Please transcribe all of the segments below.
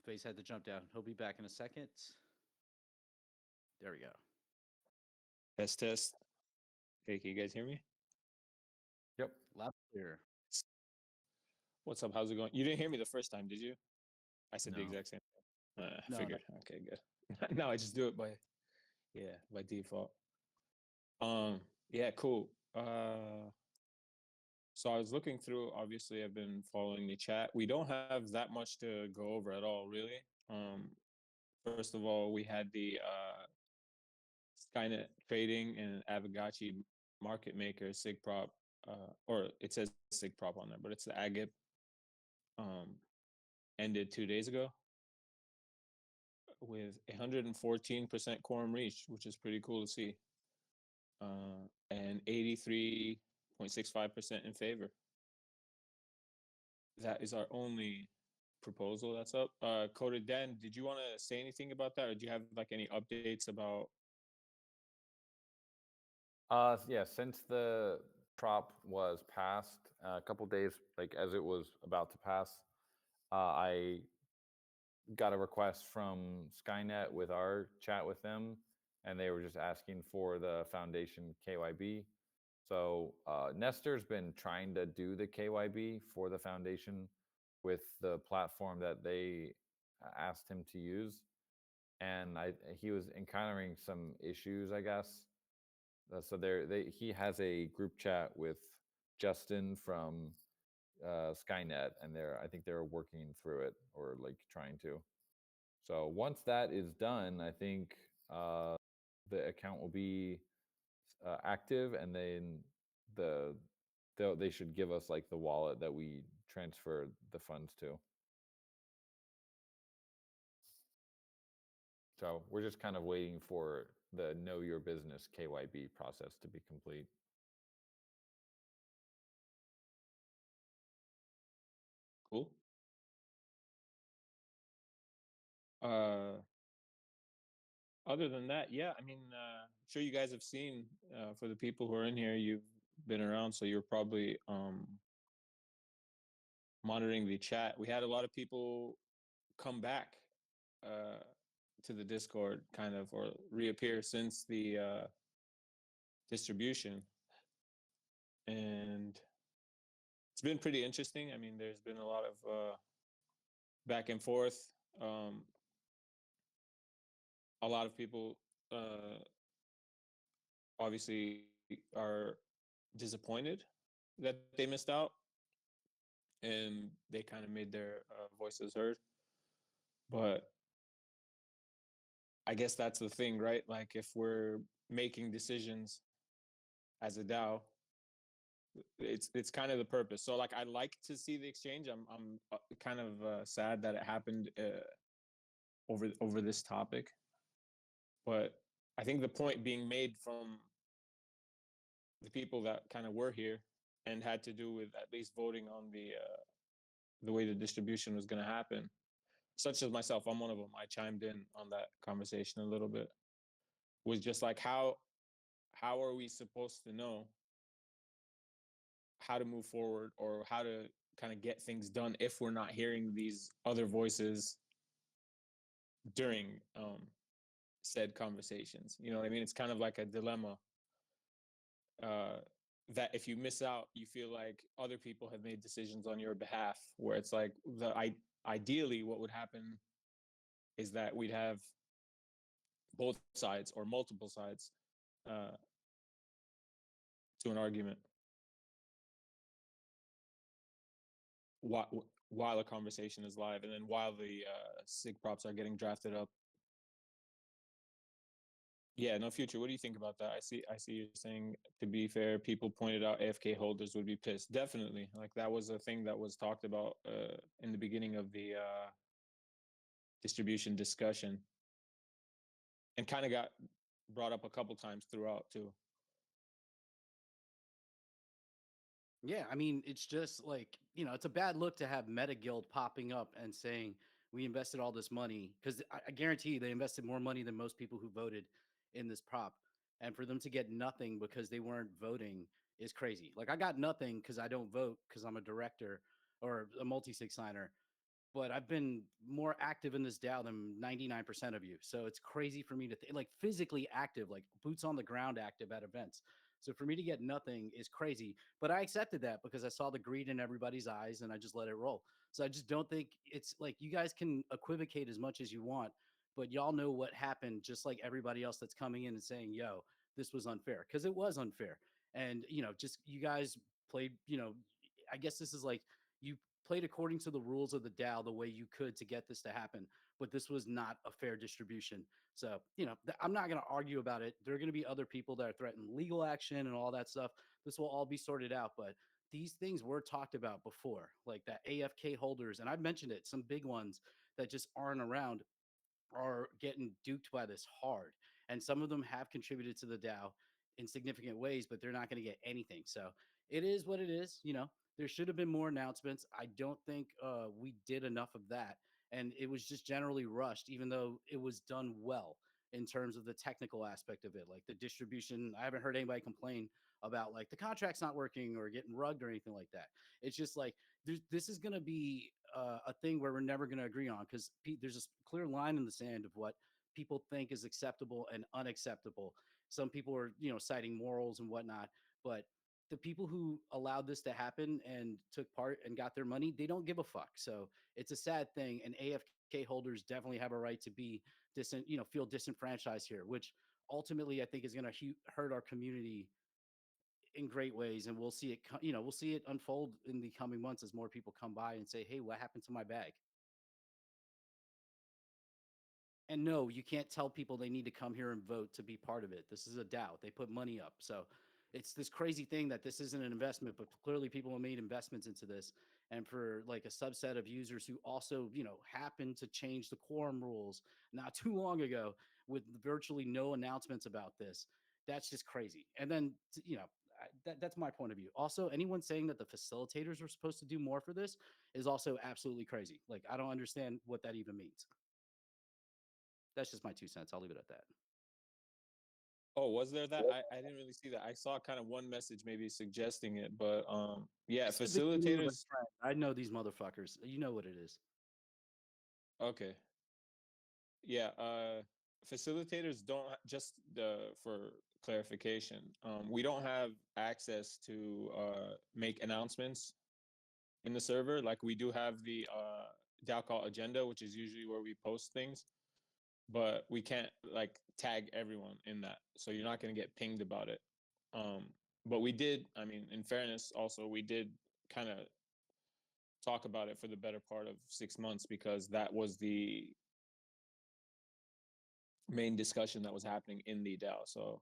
Face had to jump down. He'll be back in a second. There we go. Test, test. Hey, can you guys hear me? Yep. Loud and clear. What's up? How's it going? You didn't hear me the first time, did you? I said the No. exact same thing. I No, figured. Okay, good. No, I just do it by default. Yeah, cool. So I was looking through, obviously I've been following the chat. We don't have that much to go over at all, really. First of all, we had the Skynet trading and Aavegotchi market maker SigProp, or it says SigProp on there, but it's the AGIP, ended 2 days ago with 114% quorum reached, which is pretty cool to see, and 83.65% in favor. That is our only proposal that's up. Coded Dan, did you want to say anything about that, or do you have like any updates about? Yeah, since the prop was passed, a couple days like as it was about to pass, I got a request from Skynet with our chat with them, and they were just asking for the foundation KYB. So Nestor's been trying to do the KYB for the foundation with the platform that they asked him to use, and he was encountering some issues, I guess. So he has a group chat with Justin from Skynet, and I think they're working through it or like trying to. So once that is done, I think the account will be active, and then they should give us like the wallet that we transfer the funds to. So we're just kind of waiting for the Know Your Business KYB process to be complete. Cool. Other than that, yeah, I mean, I'm sure you guys have seen, for the people who are in here, you've been around, so you're probably monitoring the chat. We had a lot of people come back to the Discord, kind of, or reappear since the distribution, and it's been pretty interesting. I mean, there's been a lot of back and forth. A lot of people obviously are disappointed that they missed out, and they kind of made their voices heard. But I guess that's the thing, right? Like, if we're making decisions as a DAO, it's kind of the purpose. So like, I like to see the exchange. I'm kind of sad that it happened over this topic, but I think the point being made from the people that kind of were here and had to do with at least voting on the way the distribution was going to happen, such as myself, I'm one of them. I chimed in on that conversation a little bit. Was just like, how are we supposed to know how to move forward, or how to kind of get things done, if we're not hearing these other voices during said conversations? You know what I mean? It's kind of like a dilemma, that if you miss out, you feel like other people have made decisions on your behalf, where it's like, ideally what would happen is that we'd have both sides or multiple sides to an argument while a conversation is live, and then while the sig props are getting drafted up. Yeah, no, Future, what do you think about that? I see you're saying, to be fair, people pointed out AFK holders would be pissed. Definitely. Like, that was a thing that was talked about in the beginning of the distribution discussion, and kind of got brought up a couple times throughout too. Yeah, I mean, it's just like, it's a bad look to have Meta Guild popping up and saying we invested all this money, because I guarantee you they invested more money than most people who voted in this prop. And for them to get nothing because they weren't voting is crazy. Like, I got nothing because I don't vote, because I'm a director or a multi-sig signer. but I've been more active in this DAO than 99% of you. So it's crazy for me to like physically active, like boots on the ground active at events. So for me to get nothing is crazy, but I accepted that because I saw the greed in everybody's eyes and I just let it roll. So I just don't think it's like you guys can equivocate as much as you want, but y'all know what happened, just like everybody else that's coming in and saying, yo, this was unfair, because it was unfair. And, just you guys played, I guess this is like you played according to the rules of the DAO the way you could to get this to happen, but this was not a fair distribution. So, I'm not going to argue about it. There are going to be other people that are threatening legal action and all that stuff. This will all be sorted out, but these things were talked about before, like that AFK holders, and I've mentioned it, some big ones that just aren't around are getting duped by this hard. And some of them have contributed to the DAO in significant ways, but they're not going to get anything. So it is what it is. There should have been more announcements. I don't think we did enough of that. And it was just generally rushed, even though it was done well in terms of the technical aspect of it, like the distribution. I haven't heard anybody complain about like the contract's not working or getting rugged or anything like that. It's just like this is going to be a thing where we're never going to agree on, because there's a clear line in the sand of what people think is acceptable and unacceptable. Some people are, citing morals and whatnot, but the people who allowed this to happen and took part and got their money, they don't give a fuck. So it's a sad thing. And AFK holders definitely have a right to be feel disenfranchised here, which ultimately I think is going to hurt our community in great ways. And we'll see it, we'll see it unfold in the coming months as more people come by and say, hey, what happened to my bag? And no, you can't tell people they need to come here and vote to be part of it. This is a DAO. They put money up. So it's this crazy thing that this isn't an investment, but clearly people have made investments into this. And for like a subset of users who also, happen to change the quorum rules not too long ago with virtually no announcements about this, that's just crazy. And then, that's my point of view. Also, anyone saying that the facilitators were supposed to do more for this is also absolutely crazy. Like, I don't understand what that even means. That's just my 2 cents. I'll leave it at that. Oh, was there that? I didn't really see that. I saw kind of one message maybe suggesting it, but yeah, I said the beginning of a facilitators. trend. I know these motherfuckers. You know what it is. Okay. Yeah, facilitators don't just for clarification, we don't have access to make announcements in the server. Like we do have the DAO Call agenda, which is usually where we post things, but we can't like tag everyone in that. So you're not going to get pinged about it. But we did, I mean, in fairness, also, we did kind of talk about it for the better part of 6 months, because that was the main discussion that was happening in the DAO. So,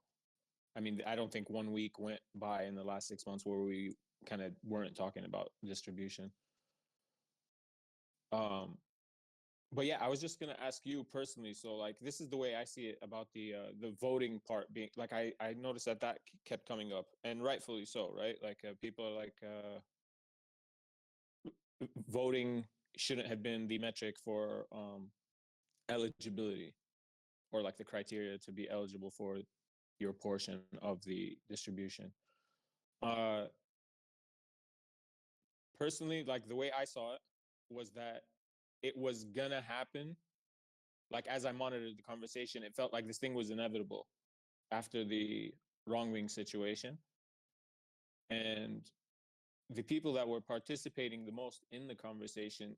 I mean, I don't think 1 week went by in the last 6 months where we kind of weren't talking about distribution. But yeah, I was just gonna ask you personally. So like, this is the way I see it about the voting part being like, I noticed that kept coming up, and rightfully so, right? Like people are like, voting shouldn't have been the metric for eligibility, or like the criteria to be eligible for your portion of the distribution. Personally, like the way I saw it was that it was gonna happen. Like as I monitored the conversation, it felt like this thing was inevitable after the wrongwing situation. And the people that were participating the most in the conversation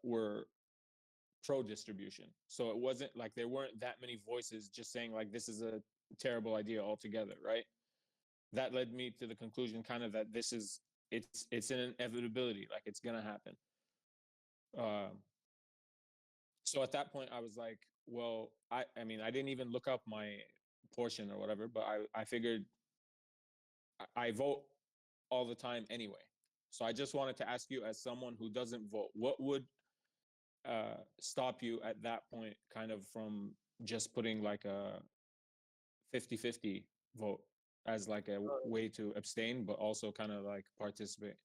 were pro distribution. So it wasn't like there weren't that many voices just saying like this is a terrible idea altogether, right? That led me to the conclusion kind of that this is it's an inevitability, like it's gonna happen. So at that point I was like, well, I mean, I didn't even look up my portion or whatever, but I figured I vote all the time anyway. So I just wanted to ask you, as someone who doesn't vote, what would stop you at that point kind of from just putting like a 50-50 vote as like a way to abstain, but also kind of like participate?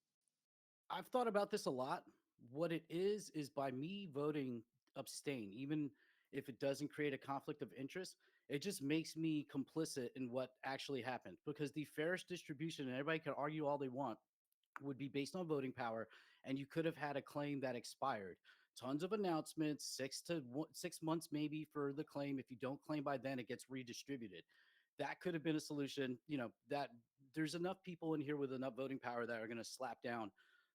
I've thought about this a lot. What it is by me voting abstain, even if it doesn't create a conflict of interest, it just makes me complicit in what actually happened. Because the fairest distribution, and everybody can argue all they want, would be based on voting power, and you could have had a claim that expired. Tons of announcements, 6 months maybe for the claim. If you don't claim by then, it gets redistributed. That could have been a solution. That there's enough people in here with enough voting power that are going to slap down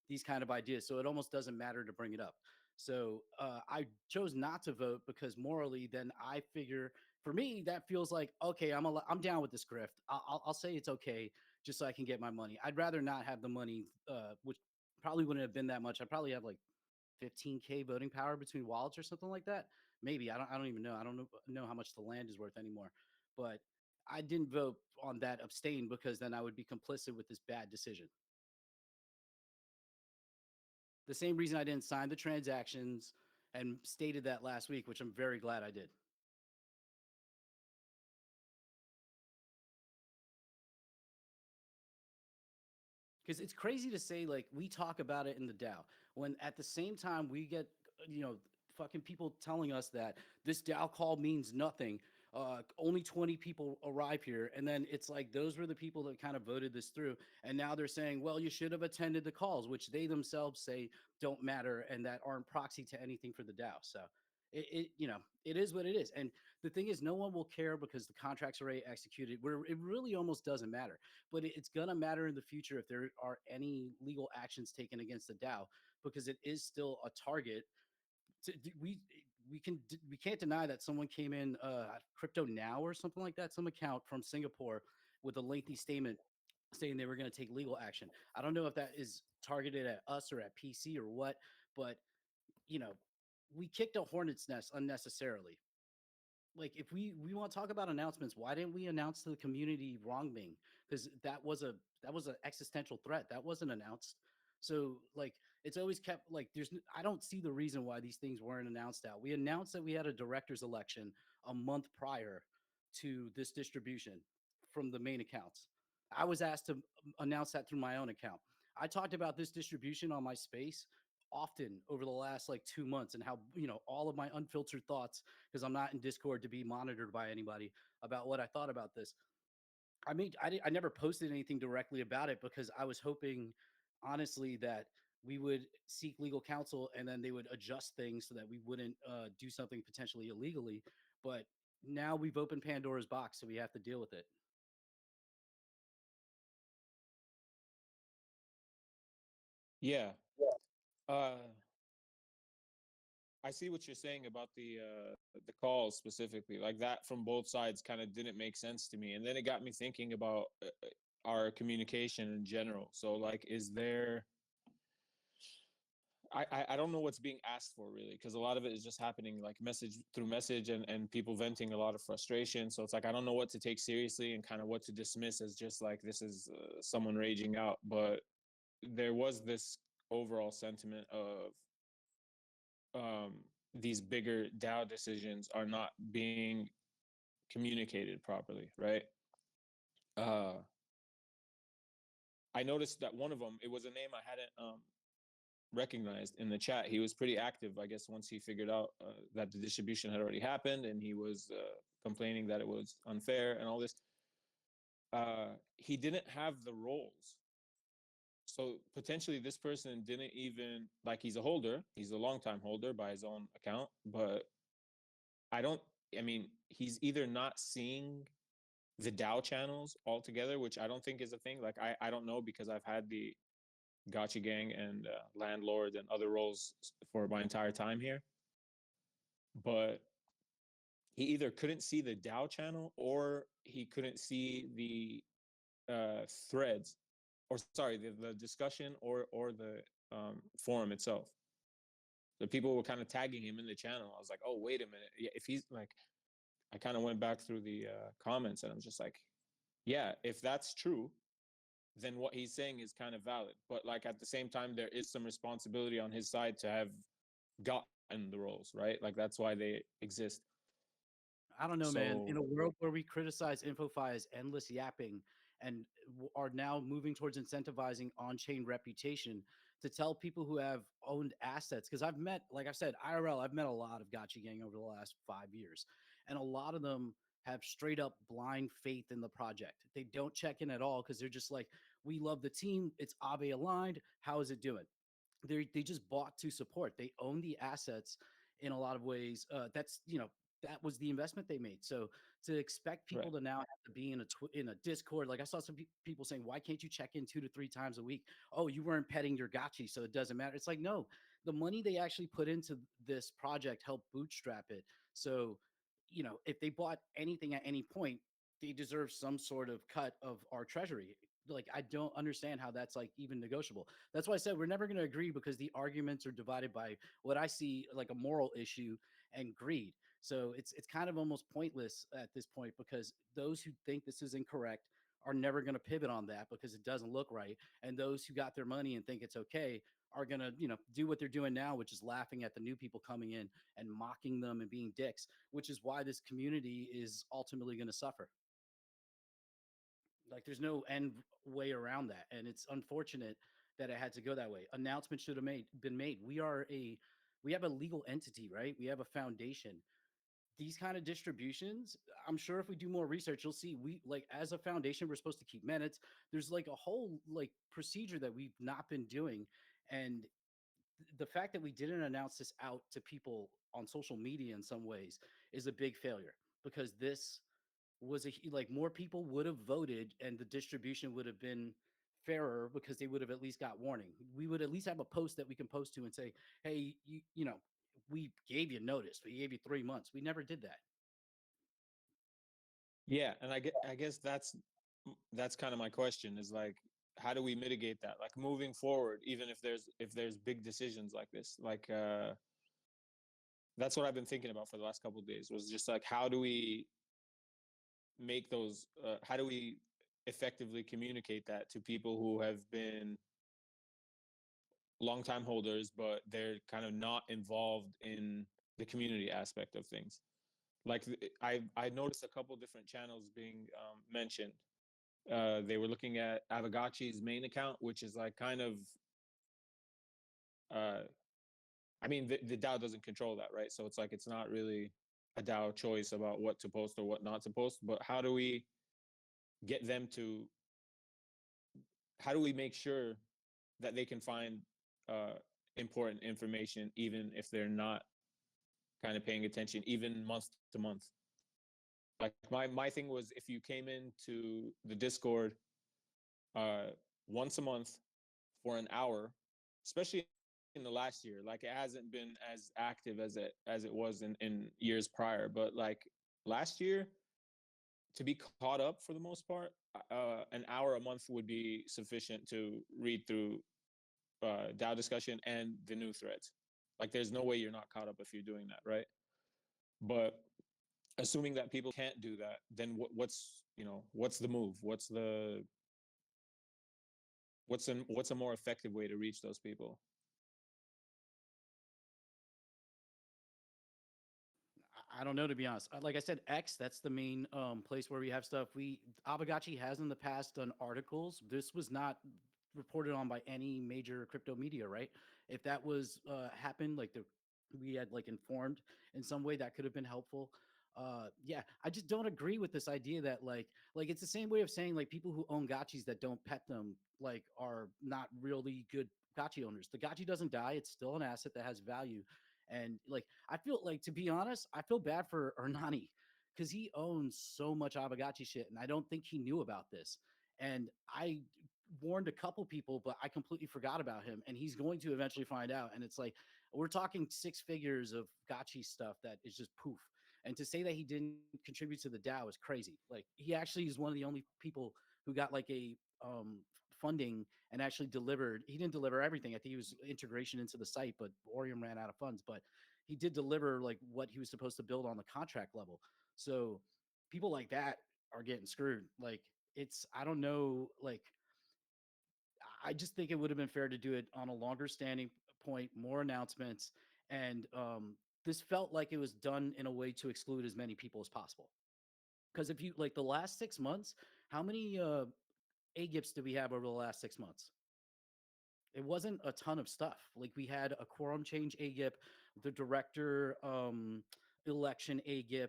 these kind of ideas. So it almost doesn't matter to bring it up. So I chose not to vote because morally, then I figure for me that feels like okay, I'm down with this grift. I'll say it's okay just so I can get my money. I'd rather not have the money, which probably wouldn't have been that much. I probably have like 15K voting power between wallets or something like that. Maybe I don't even know. I don't know how much the land is worth anymore. But I didn't vote on that abstain because then I would be complicit with this bad decision. The same reason I didn't sign the transactions and stated that last week, which I'm very glad I did. Because it's crazy to say, like, we talk about it in the DAO when at the same time we get, fucking people telling us that this DAO call means nothing. Only 20 people arrive here. And then it's like, those were the people that kind of voted this through. And now they're saying, well, you should have attended the calls, which they themselves say don't matter and that aren't proxy to anything for the DAO. So it is what it is. And the thing is, no one will care because the contract's already executed, where it really almost doesn't matter. But it's going to matter in the future if there are any legal actions taken against the DAO, because it is still a target. We can't deny that someone came in Crypto Now or something like that, some account from Singapore with a lengthy statement saying they were going to take legal action. I don't know if that is targeted at us or at PC or what, but we kicked a hornet's nest unnecessarily. Like, if we want to talk about announcements, why didn't we announce to the community wrongbeing? Because that was an existential threat that wasn't announced. So like, it's always kept like I don't see the reason why these things weren't announced out. We announced that we had a director's election a month prior to this distribution from the main accounts. I was asked to announce that through my own account. I talked about this distribution on my space often over the last like 2 months, and how all of my unfiltered thoughts, because I'm not in Discord to be monitored by anybody, about what I thought about this. I never posted anything directly about it because I was hoping, honestly, that we would seek legal counsel and then they would adjust things so that we wouldn't do something potentially illegally. But now we've opened Pandora's box, so we have to deal with it. Yeah. I see what you're saying about the calls specifically. Like, that from both sides kind of didn't make sense to me, and then it got me thinking about our communication in general. So like, is there? I don't know what's being asked for really, because a lot of it is just happening like message through message, and people venting a lot of frustration. So it's like, I don't know what to take seriously and kind of what to dismiss as just like, this is someone raging out. But there was this overall sentiment of these bigger DAO decisions are not being communicated properly, right? I noticed that one of them, it was a name I hadn't recognized in the chat. He was pretty active, I guess, once he figured out that the distribution had already happened, and he was complaining that it was unfair and all this. He didn't have the roles. So potentially this person didn't even, like, he's a holder, he's a longtime holder by his own account, but I mean, he's either not seeing the DAO channels altogether, which I don't think is a thing. Like, I don't know, because I've had the Gotcha Gang and Landlord and other roles for my entire time here. But he either couldn't see the DAO channel, or he couldn't see the threads, or sorry, the discussion, or the forum itself. So people were kind of tagging him in the channel. I was like, oh, wait a minute. Yeah, if he's like, I kind of went back through the comments, and I'm just like, yeah, if that's true, then what he's saying is kind of valid. But like, at the same time, there is some responsibility on his side to have gotten the roles, right? Like, that's why they exist. I don't know, man. In a world where we criticize InfoFi as endless yapping and are now moving towards incentivizing on-chain reputation, to tell people who have owned assets, because I've met, like I said, IRL, I've met a lot of Gotcha Gang over the last 5 years, and a lot of them have straight up blind faith in the project. They don't check in at all because they're just like, we love the team. It's Aave aligned. How is it doing? They just bought to support. They own the assets in a lot of ways. That's that was the investment they made. So to expect people Right. to now have to be in a Discord, like I saw some people saying, why can't you check in 2 to 3 times a week? Oh, you weren't petting your gotchi, so it doesn't matter. It's like, no, the money they actually put into this project helped bootstrap it. So if they bought anything at any point, they deserve some sort of cut of our treasury. Like, I don't understand how that's like even negotiable. That's why I said we're never going to agree, because the arguments are divided by what I see like a moral issue and greed. So it's kind of almost pointless at this point, because those who think this is incorrect are never going to pivot on that because it doesn't look right. And those who got their money and think it's okay are going to, do what they're doing now, which is laughing at the new people coming in and mocking them and being dicks, which is why this community is ultimately going to suffer. Like, there's no end way around that, and it's unfortunate that it had to go that way. Announcements should have been made. We have a legal entity, right? We have a foundation. These kind of distributions, I'm sure if we do more research, you'll see we, like, as a foundation, we're supposed to keep minutes. There's like a whole like procedure that we've not been doing, and the fact that we didn't announce this out to people on social media in some ways is a big failure, because this was like more people would have voted and the distribution would have been fairer, because they would have at least got warning. We would at least have a post that we can post to and say, hey, we gave you notice. We gave you 3 months. We never did that. Yeah, and I guess that's kind of my question, is like, how do we mitigate that, like moving forward, even if there's big decisions like this, like that's what I've been thinking about for the last couple of days, was just like, how do we make those how do we effectively communicate that to people who have been long time holders, but they're kind of not involved in the community aspect of things. Like I noticed a couple different channels being mentioned. They were looking at Aavegotchi's main account, which is like kind of uh, I mean, the DAO doesn't control that, right? So it's like it's not really a DAO choice about what to post or what not to post. But how do we get them to? How do we make sure that they can find uh, important information, even if they're not kind of paying attention, even month to month? Like my thing was, if you came into the Discord uh, once a month for an hour, especially in the last year, like it hasn't been as active as it was in years prior, but like last year, to be caught up for the most part, an hour a month would be sufficient to read through DAO discussion and the new threads. Like, there's no way you're not caught up if you're doing that, right? But assuming that people can't do that, then what's the move? What's a more effective way to reach those people? I don't know, to be honest. Like I said, X, that's the main place where we have stuff. Aavegotchi has in the past done articles. This was not reported on by any major crypto media, right? If that was happened, like we had like informed in some way, that could have been helpful. Yeah, I just don't agree with this idea that like it's the same way of saying like people who own gotchis that don't pet them like are not really good gotchi owners. The gotchi doesn't die; it's still an asset that has value. And like, I feel like, to be honest, I feel bad for Ernani, because he owns so much Aavegotchi shit, and I don't think he knew about this. And I warned a couple people, but I completely forgot about him, and he's going to eventually find out. And it's like, we're talking 6 figures of gotchi stuff that is just poof. And to say that he didn't contribute to the DAO is crazy. Like, he actually is one of the only people who got like a funding and actually delivered. He didn't deliver everything. I think he was integration into the site, but Orium ran out of funds. But he did deliver like what he was supposed to build on the contract level. So people like that are getting screwed. Like, I don't know, like, I just think it would have been fair to do it on a longer standing point, more announcements. And this felt like it was done in a way to exclude as many people as possible. Because if you like the last 6 months, how many AGIPs did we have over the last 6 months? It wasn't a ton of stuff. Like, we had a quorum change AGIP, the director election AGIP,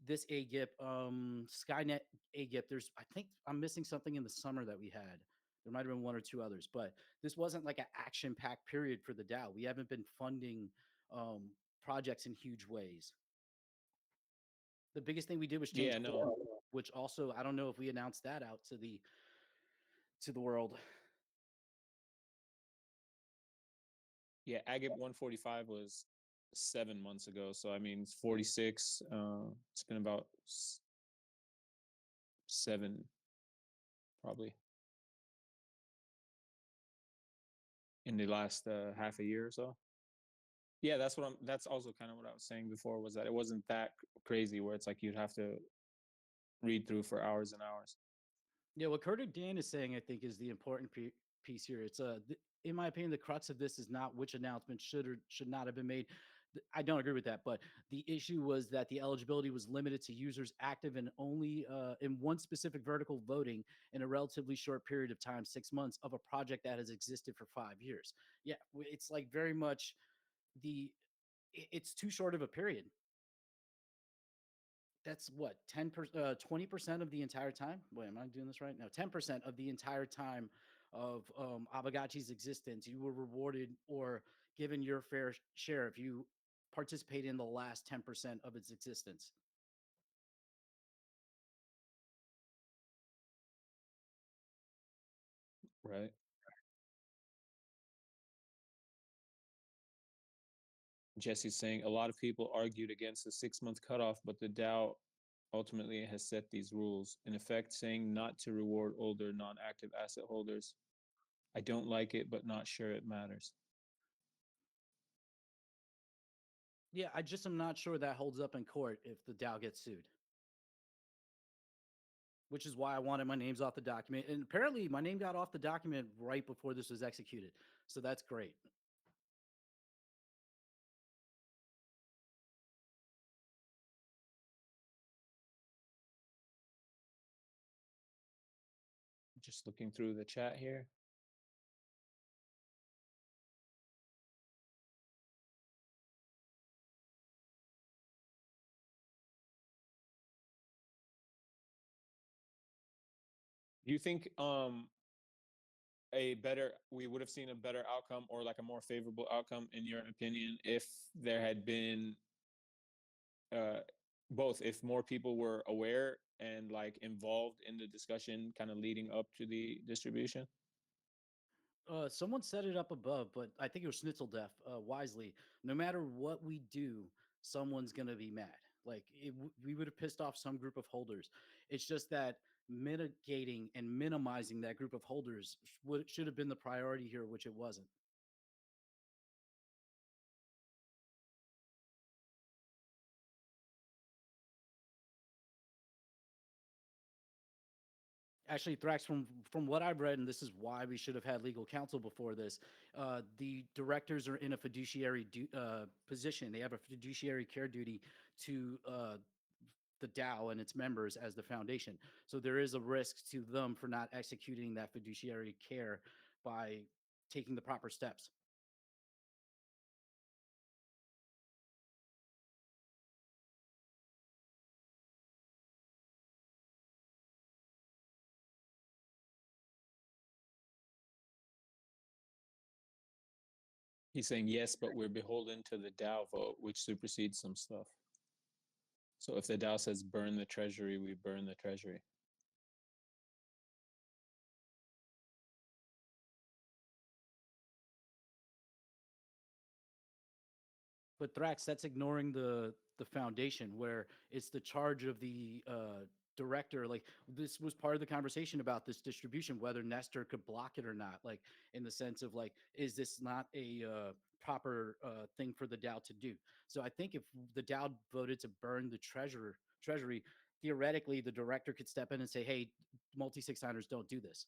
this AGIP, Skynet AGIP. I think I'm missing something in the summer that we had. There might have been one or two others, but this wasn't like an action-packed period for the DAO. We haven't been funding projects in huge ways. The biggest thing we did was change Yeah, no. core, which also I don't know if we announced that out to the world. Yeah, Agate 145 was 7 months ago. So I mean, it's 46. It's been about 7, probably, in the last half a year or so. Yeah, that's also kind of what I was saying before, was that it wasn't that crazy where it's like you'd have to read through for hours and hours. Yeah, what Curtis Dan is saying, I think, is the important piece here. It's in my opinion, the crux of this is not which announcement should or should not have been made. I don't agree with that, but the issue was that the eligibility was limited to users active in only in one specific vertical voting in a relatively short period of time, 6 months, of a project that has existed for 5 years. Yeah, it's like very much it's too short of a period. That's what, 10%, 20% of the entire time. Wait, am I doing this right? No, 10% of the entire time of Aavegotchi's existence. You were rewarded or given your fair share if you participate in the last 10% of its existence. Right. Jesse's saying a lot of people argued against the 6-month cutoff, but the DAO ultimately has set these rules, in effect saying not to reward older non-active asset holders. I don't like it, but not sure it matters. Yeah, I just am not sure that holds up in court if the DAO gets sued. Which is why I wanted my names off the document. And apparently my name got off the document right before this was executed. So that's great. Just looking through the chat here. Do you think we would have seen a better outcome, or like a more favorable outcome, in your opinion, if there had been both, if more people were aware and like involved in the discussion kind of leading up to the distribution? Someone set it up above, but I think it was Schnitzeldef, wisely. No matter what we do, someone's gonna be mad. Like we would have pissed off some group of holders. It's just that mitigating and minimizing that group of holders should have been the priority here, which it wasn't. Actually, Thrax, from what I've read, and this is why we should have had legal counsel before this, the directors are in a fiduciary position. They have a fiduciary care duty to the DAO and its members as the foundation. So there is a risk to them for not executing that fiduciary care by taking the proper steps. He's saying yes, but we're beholden to the DAO vote, which supersedes some stuff. So if the DAO says burn the treasury, we burn the treasury. But Thrax, that's ignoring the foundation, where it's the charge of the director. Like, this was part of the conversation about this distribution, whether Nestor could block it or not. Like, in the sense of like, is this not a proper thing for the DAO to do? So I think if the DAO voted to burn the treasury, theoretically the director could step in and say, hey, multi-sig signers, don't do this.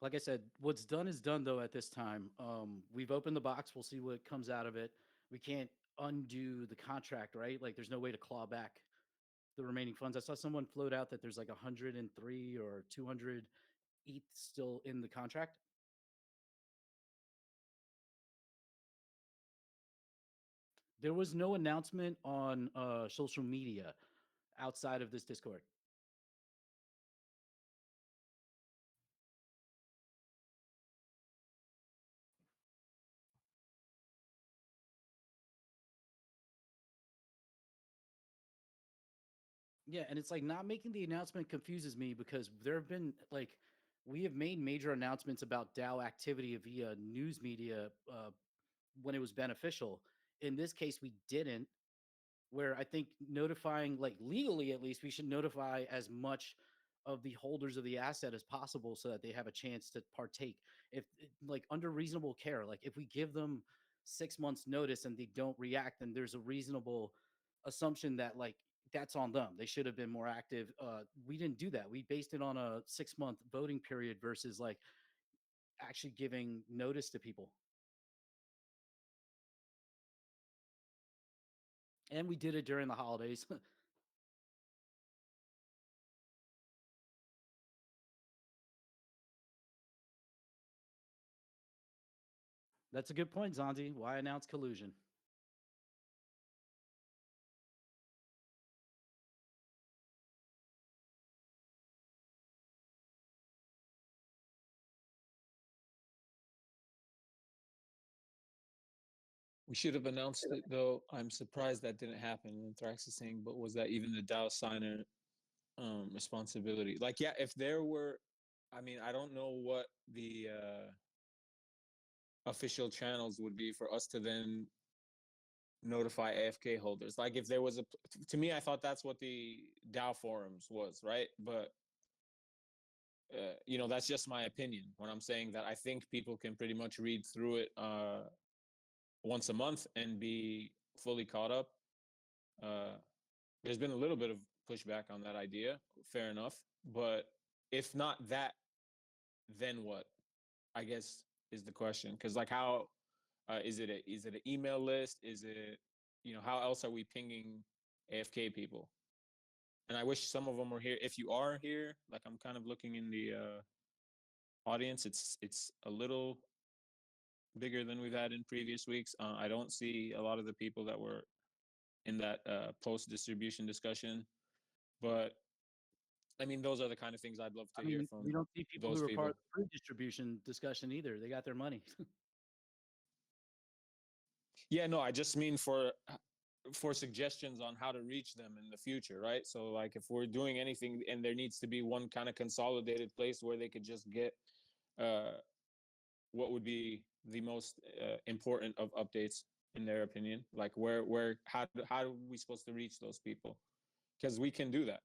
Like I said, what's done is done, though, at this time. We've opened the box. We'll see what comes out of it. We can't undo the contract, right? Like, there's no way to claw back the remaining funds. I saw someone float out that there's like 103 or 200 ETH still in the contract. There was no announcement on social media outside of this Discord. Yeah, and it's like not making the announcement confuses me because there have been like we have made major announcements about DAO activity via news media when it was beneficial. In this case, we didn't. Where I think notifying, like legally at least, we should notify as much of the holders of the asset as possible so that they have a chance to partake. If like under reasonable care, like if we give them 6 months notice and they don't react, then there's a reasonable assumption that like that's on them. They should have been more active. We didn't do that. We based it on a 6 month voting period versus like actually giving notice to people. And we did it during the holidays. That's a good point, Zanzi. Why announce collusion? We should have announced it though. I'm surprised that didn't happen. And Thrax is saying, but was that even the DAO signer responsibility? Like, yeah, if there were, I mean, I don't know what the official channels would be for us to then notify AFK holders. Like if there was a, to me, I thought that's what the DAO forums was, right? But you know, that's just my opinion when I'm saying that I think people can pretty much read through it once a month and be fully caught up. There's been a little bit of pushback on that idea, fair enough. But if not that, then what? I guess is the question. Because like, how is it an email list? Is it, you know, how else are we pinging AFK people? And I wish some of them were here. If you are here, like I'm kind of looking in the audience, it's a little bigger than we've had in previous weeks. I don't see a lot of the people that were in that post distribution discussion, but I mean, those are the kind of things I'd love to hear from we don't see people those who are part people. of the pre-distribution discussion either. They got their money. Yeah, no, I just mean for suggestions on how to reach them in the future, right? So like if we're doing anything and there needs to be one kind of consolidated place where they could just get uh what would be the most important of updates in their opinion, like how are we supposed to reach those people? Because we can do that.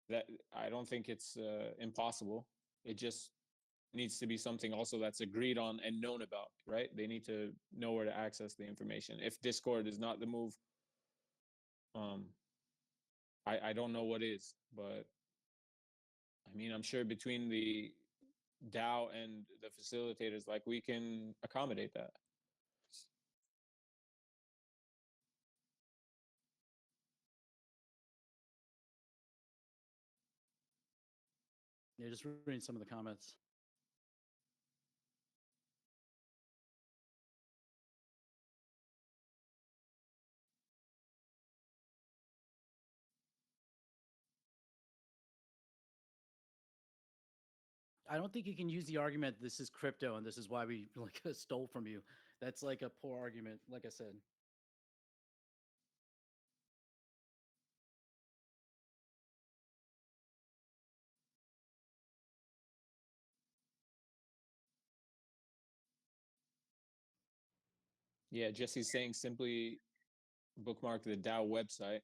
That I don't think it's impossible. It just needs to be something also that's agreed on and known about, right? They need to know where to access the information. If Discord is not the move, um, I don't know what is, but I mean, I'm sure between the DAO and the facilitators, like we can accommodate that. Yeah, just reading some of the comments. I don't think you can use the argument this is crypto and this is why we like stole from you. That's like a poor argument, like I said. Yeah, Jesse's saying simply bookmark the DAO website.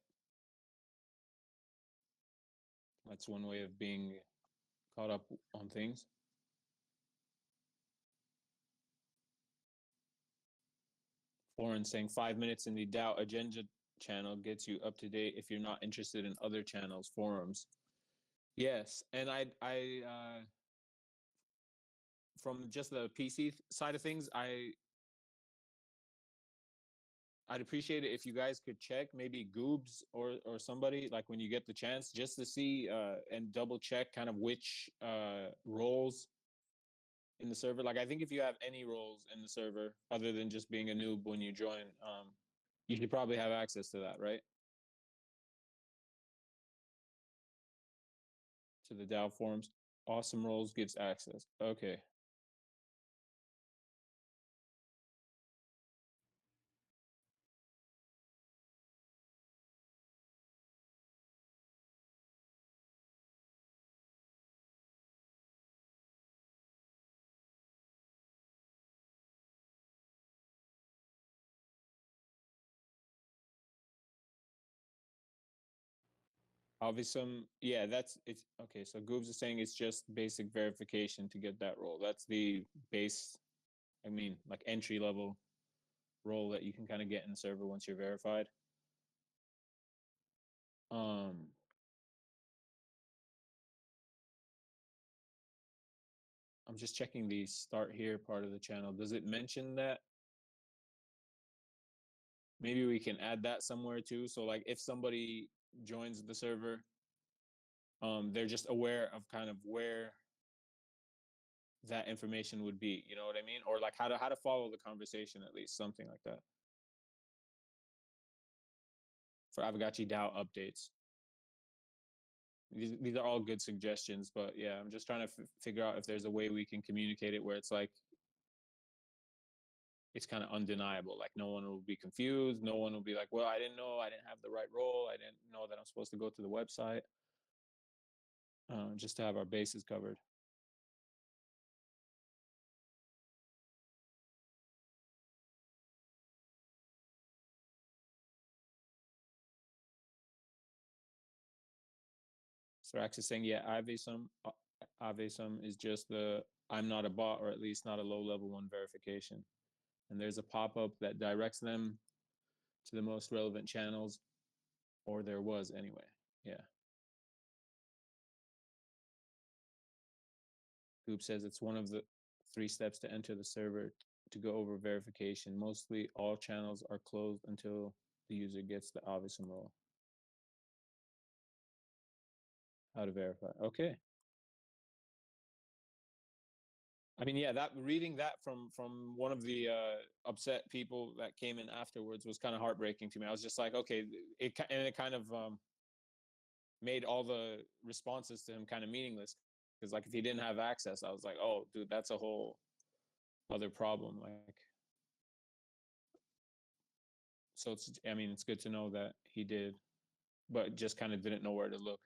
That's one way of being caught up on things. Lauren saying 5 minutes in the DAO agenda channel gets you up to date if you're not interested in other channels, forums. Yes, and I from just the PC side of things, I'd appreciate it if you guys could check maybe Goobs or somebody like when you get the chance just to see and double check kind of which roles in the server. Like I think if you have any roles in the server other than just being a noob when you join, You should probably have access to that, right? To the DAO forums. Awesome Roles gives access. Okay. Obviously, yeah, it's okay. So Goobs is saying it's just basic verification to get that role. That's the base, I mean, like entry level role that you can kind of get in the server once you're verified. I'm just checking the start here part of the channel. Does it mention that? Maybe we can add that somewhere too. So like if somebody joins the server, they're just aware of kind of where that information would be. You know what I mean? Or like how to follow the conversation, at least something like that. For Aavegotchi DAO updates. These are all good suggestions, but yeah, I'm just trying to figure out if there's a way we can communicate it where it's like it's kind of undeniable. Like no one will be confused. No one will be like, well, I didn't know, I didn't have the right role. I didn't know that I'm supposed to go to the website. Just to have our bases covered. Sarax is saying, yeah, Aavesum is just the I'm not a bot, or at least not a low level one verification. And there's a pop-up that directs them to the most relevant channels, or there was anyway. Yeah. Goop says it's one of the 3 steps to enter the server to go over verification. Mostly all channels are closed until the user gets the Aavesum role. How to verify. Okay. I mean, yeah, that reading that from one of the upset people that came in afterwards was kind of heartbreaking to me. I was just like, okay, it kind of made all the responses to him kind of meaningless, because like if he didn't have access, I was like, oh, dude, that's a whole other problem. Like, so it's, I mean, it's good to know that he did, but just kind of didn't know where to look.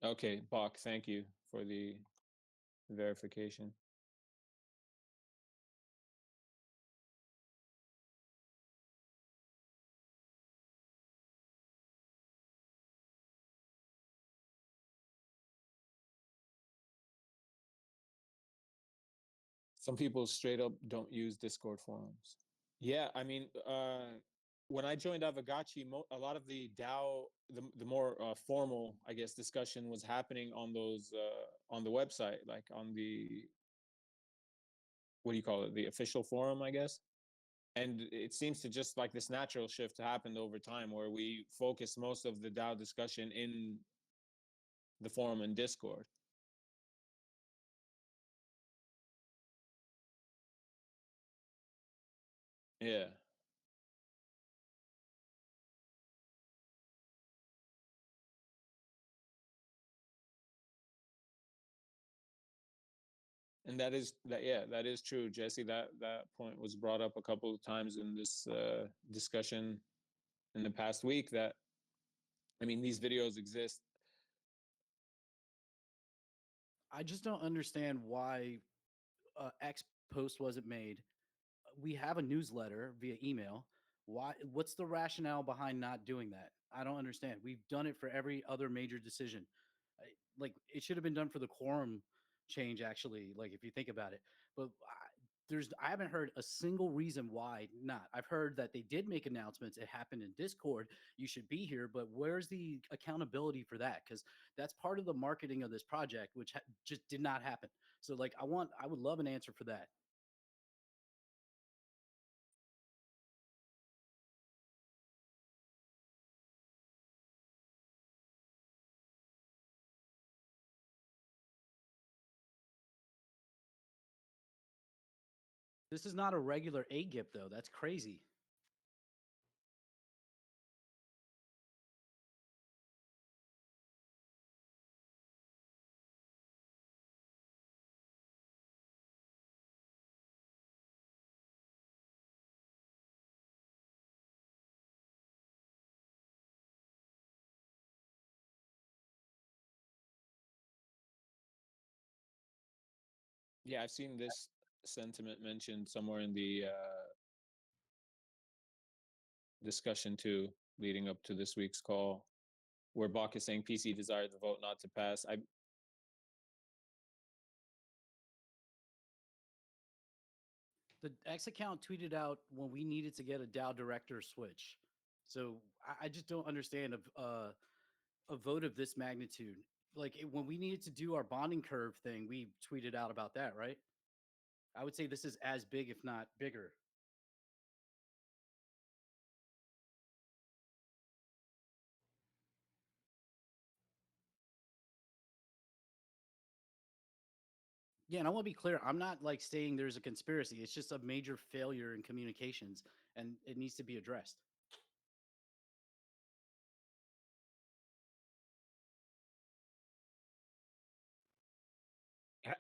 Okay, Bach, thank you for the verification. Some people straight up don't use Discord forums. Yeah, I mean, when I joined Aavegotchi, a lot of the DAO, the more formal, I guess, discussion was happening on those on the website, like on the, what do you call it, the official forum, I guess. And it seems to just like this natural shift happened over time, where we focus most of the DAO discussion in the forum and Discord. Yeah. And that is that, yeah, that is true, Jesse. That point was brought up a couple of times in this discussion in the past week, that I mean, these videos exist. I just don't understand why X post wasn't made. We have a newsletter via email. Why? What's the rationale behind not doing that? I don't understand. We've done it for every other major decision. Like it should have been done for the quorum change, actually. Like if you think about it, but I haven't heard a single reason why not. I've heard that they did make announcements. It happened in Discord. You should be here, but where's the accountability for that? Because that's part of the marketing of this project, which just did not happen. So like I would love an answer for that. This is not a regular AGIP though. That's crazy. Yeah, I've seen this sentiment mentioned somewhere in the discussion too, leading up to this week's call, where Bach is saying PC desired the vote not to pass. The X account tweeted out when we needed to get a DAO director switch. So I just don't understand a vote of this magnitude. Like when we needed to do our bonding curve thing, we tweeted out about that, right? I would say this is as big, if not bigger. Yeah, and I want to be clear. I'm not like saying there's a conspiracy. It's just a major failure in communications, and it needs to be addressed.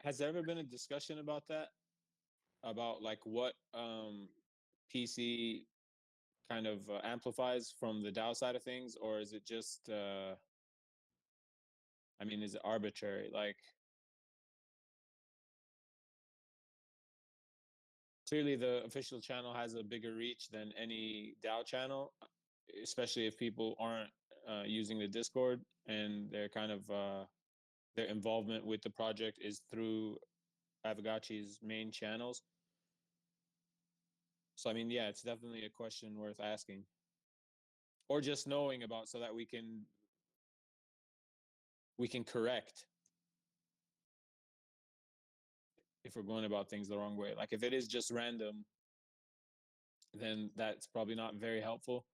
Has there ever been a discussion about that? About like what PC kind of amplifies from the DAO side of things, or is it just? I mean, is it arbitrary? Like, clearly, the official channel has a bigger reach than any DAO channel, especially if people aren't using the Discord and they're kind of their involvement with the project is through Aavegotchi's main channels. So I mean, yeah, it's definitely a question worth asking, or just knowing about, so that we can correct if we're going about things the wrong way. Like if it is just random, then that's probably not very helpful.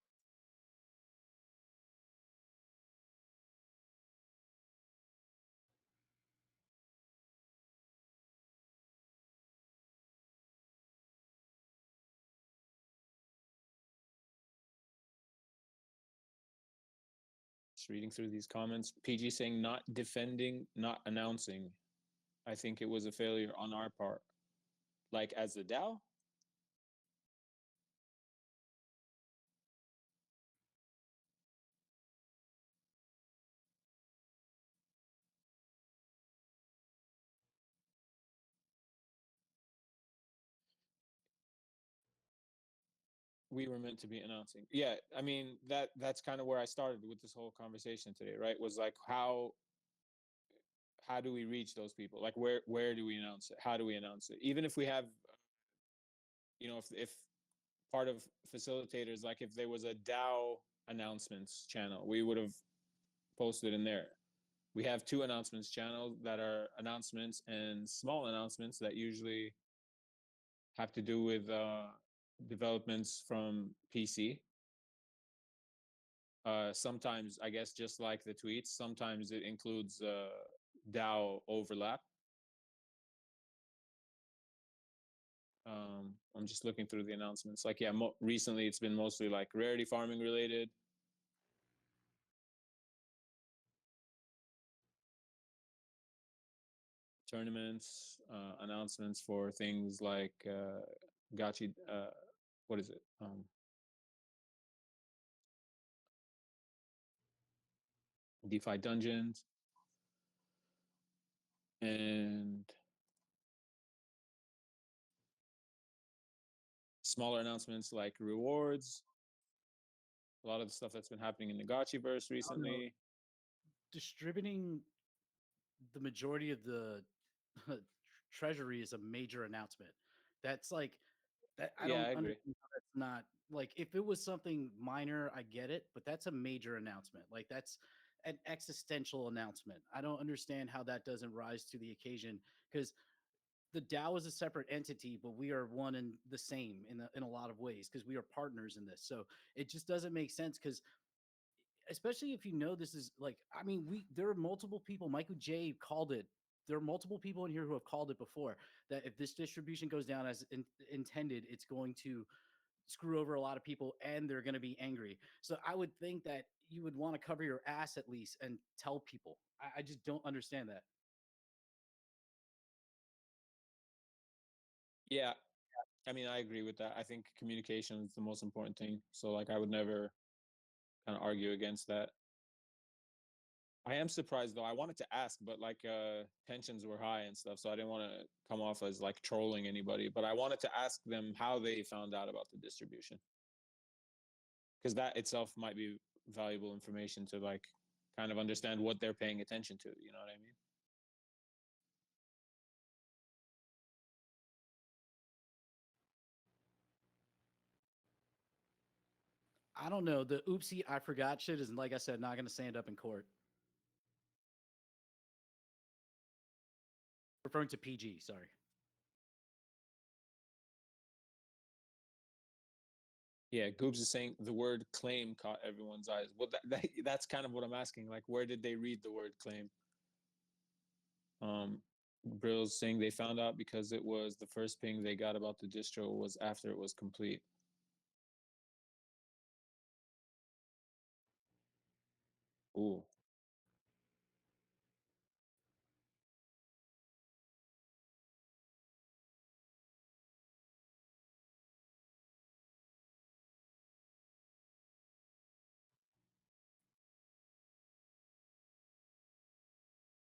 Just reading through these comments. PG saying not defending, not announcing. I think it was a failure on our part. Like as the DAO? We were meant to be announcing. Yeah, I mean that's kind of where I started with this whole conversation today, right? Was like how do we reach those people? Like where do we announce it? How do we announce it? Even if we have, if part of facilitators, like if there was a DAO announcements channel, we would have posted in there. We have two announcements channels that are announcements and small announcements that usually have to do with developments from PC. Sometimes, I guess, just like the tweets, sometimes it includes DAO overlap. I'm just looking through the announcements. Like, yeah, recently it's been mostly like rarity farming related. Tournaments, announcements for things like Gotchi, what is it? DeFi Dungeons, and smaller announcements like rewards. A lot of the stuff that's been happening in the Gotchiverse recently. Distributing the majority of the treasury is a major announcement. That's like that. I don't understand how that's not like if it was something minor, I get it, but that's a major announcement. Like that's an existential announcement. I don't understand how that doesn't rise to the occasion because the DAO is a separate entity, but we are one and the same in a lot of ways because we are partners in this. So it just doesn't make sense because especially if you know this is like I mean there are multiple people. Michael J called it there are multiple people in here who have called it before, that if this distribution goes down as intended, it's going to screw over a lot of people and they're going to be angry. So I would think that you would want to cover your ass at least and tell people. I just don't understand that. Yeah, I mean, I agree with that. I think communication is the most important thing. So like, I would never kind of argue against that. I am surprised though. I wanted to ask, but like tensions were high and stuff, so I didn't want to come off as like trolling anybody. But I wanted to ask them how they found out about the distribution, because that itself might be valuable information to like kind of understand what they're paying attention to. You know what I mean? I don't know. The oopsie I forgot shit is, like I said, not going to stand up in court. Referring to PG, sorry. Yeah, Goobs is saying the word claim caught everyone's eyes. Well, that's kind of what I'm asking. Like, where did they read the word claim? Brill's saying they found out because it was the first ping they got about the distro was after it was complete. Ooh.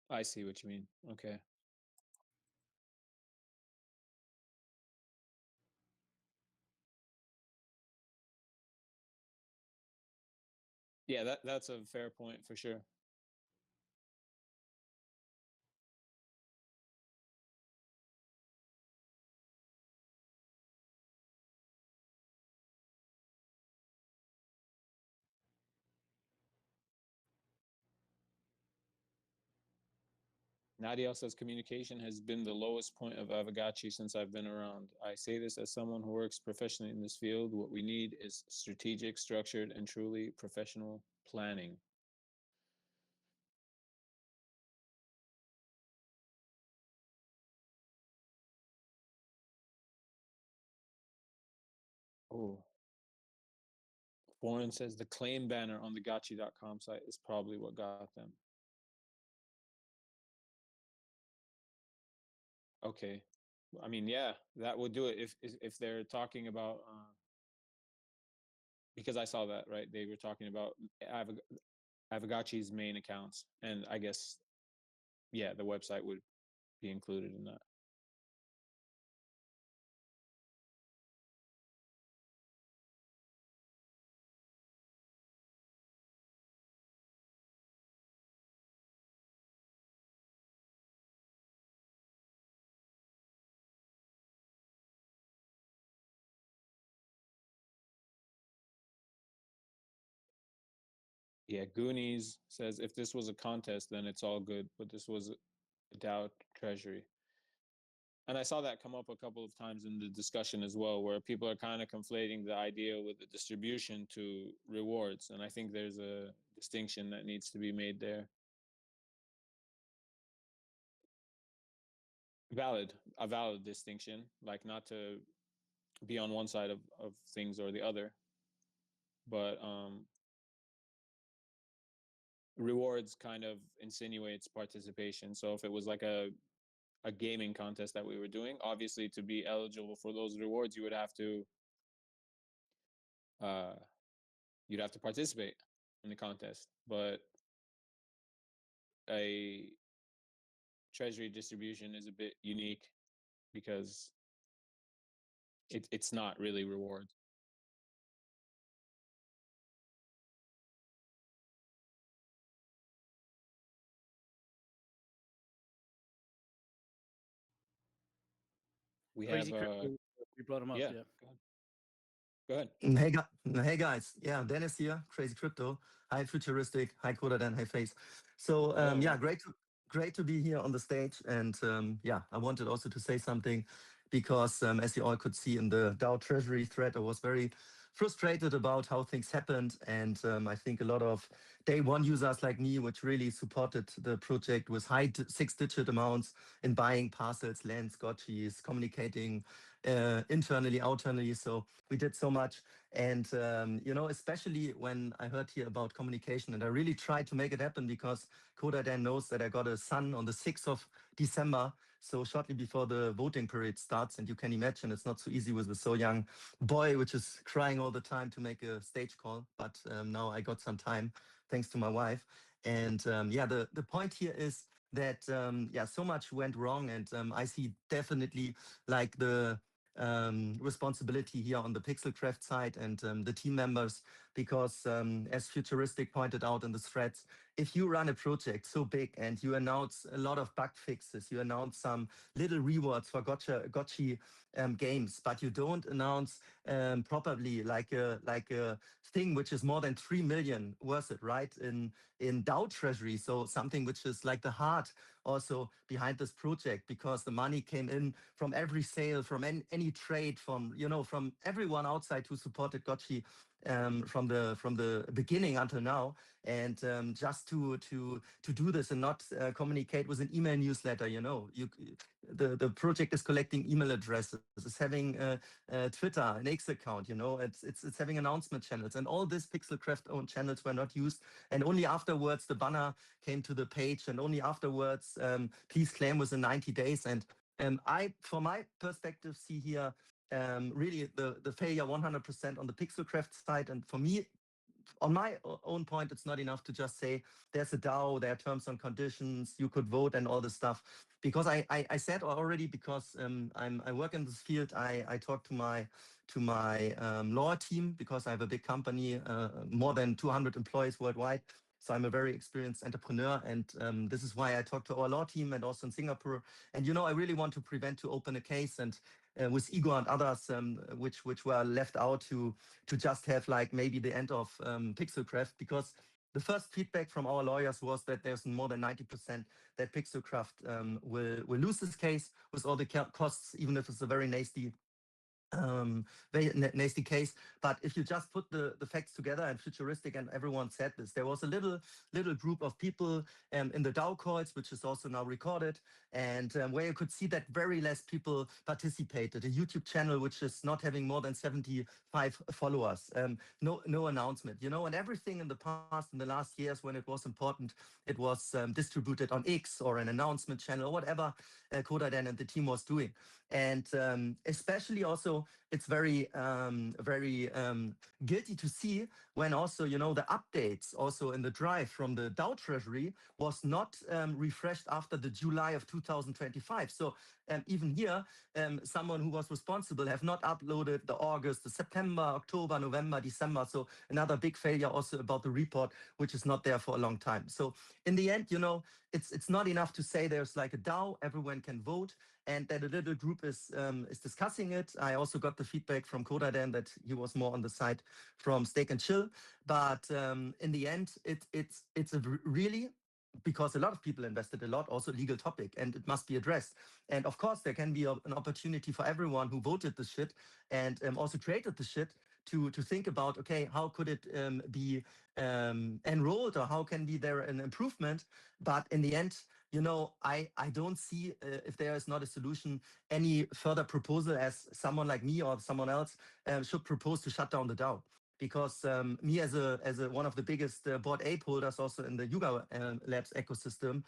I see what you mean. Okay. Yeah, that's a fair point for sure. Nadia says communication has been the lowest point of Aavegotchi since I've been around. I say this as someone who works professionally in this field. What we need is strategic, structured, and truly professional planning. Oh. Warren says the claim banner on the gotchi.com site is probably what got them. Okay. I mean, yeah, that would do it if they're talking about because I saw that, right? They were talking about Aavegotchi's main accounts, and I guess yeah, the website would be included in that. Yeah, Goonies says if this was a contest, then it's all good, but this was a DAO Treasury. And I saw that come up a couple of times in the discussion as well, where people are kind of conflating the idea with the distribution to rewards. And I think there's a distinction that needs to be made there. A valid distinction, like not to be on one side of things or the other. But rewards kind of insinuates participation. So if it was like a gaming contest that we were doing, obviously to be eligible for those rewards, you would have to uh, you'd have to participate in the contest. But a treasury distribution is a bit unique because it's not really rewards. We Crazy have Crypto, we brought him up. yeah, Yeah. go ahead. Hey guys, yeah, Dennis here, Crazy Crypto. Hi Futuristic, hi Kodadan, hi Face. So Hello. yeah, great to be here on the stage, and yeah, I wanted also to say something because as you all could see in the DAO Treasury thread, I was very frustrated about how things happened. And I think a lot of day one users like me, which really supported the project with high six-digit amounts in buying parcels, lands, gotchis, communicating internally, outernally. So we did so much. And, especially when I heard here about communication, and I really tried to make it happen because Coda Dan knows that I got a son on the 6th of December. So shortly before the voting period starts, and you can imagine it's not so easy with a so young boy, which is crying all the time to make a stage call. But now I got some time thanks to my wife. And the point here is that, so much went wrong. And I see definitely like the responsibility here on the Pixelcraft side and the team members, because as Futuristic pointed out in the threads, if you run a project so big and you announce a lot of bug fixes, you announce some little rewards for gotchi games, but you don't announce properly like a thing which is more than 3 million worth it, right? In DAO Treasury, so something which is like the heart also behind this project, because the money came in from every sale, from any trade, from from everyone outside who supported Gotchi from the beginning until now. And just to do this and not communicate with an email newsletter, the project is collecting email addresses, is having Twitter, an X account, it's having announcement channels, and all these Pixelcraft owned channels were not used. And only afterwards the banner came to the page, and only afterwards please claim within 90 days. And I, from my perspective, see here really the failure 100% on the Pixelcraft side. And for me, on my own point, it's not enough to just say there's a DAO, there are terms and conditions, you could vote and all this stuff. Because I said already, because I work in this field, I talk to my law team, because I have a big company, more than 200 employees worldwide. So I'm a very experienced entrepreneur, and this is why I talk to our law team and also in Singapore. And I really want to prevent to open a case and with Igor and others, which were left out to just have like maybe the end of Pixelcraft, because the first feedback from our lawyers was that there's more than 90% that Pixelcraft will lose this case with all the costs, even if it's a very nasty nasty case. But if you just put the facts together, and Futuristic and everyone said this, there was a little group of people in the DAO calls, which is also now recorded, and where you could see that very less people participated. A YouTube channel which is not having more than 75 followers, no announcement, and everything in the past, in the last years when it was important, it was distributed on X or an announcement channel or whatever Coda Dan and the team was doing. And especially also, it's very guilty to see when also, the updates also in the drive from the DAO Treasury was not refreshed after the July of 2025. So even here, someone who was responsible have not uploaded the August, the September, October, November, December. So another big failure also about the report, which is not there for a long time. So in the end, it's not enough to say there's like a DAO, everyone can vote, and that a little group is discussing it. I also got the feedback from Coda Dan that he was more on the side from Steak and Chill. But in the end, it's a really, because a lot of people invested a lot, also legal topic, and it must be addressed. And of course, there can be an opportunity for everyone who voted the shit and also created the shit to think about, okay, how could it be enrolled, or how can be there an improvement? But in the end, I don't see, if there is not a solution, any further proposal as someone like me or someone else should propose to shut down the DAO. Because me as one of the biggest board ape holders also in the Yuga Labs ecosystem,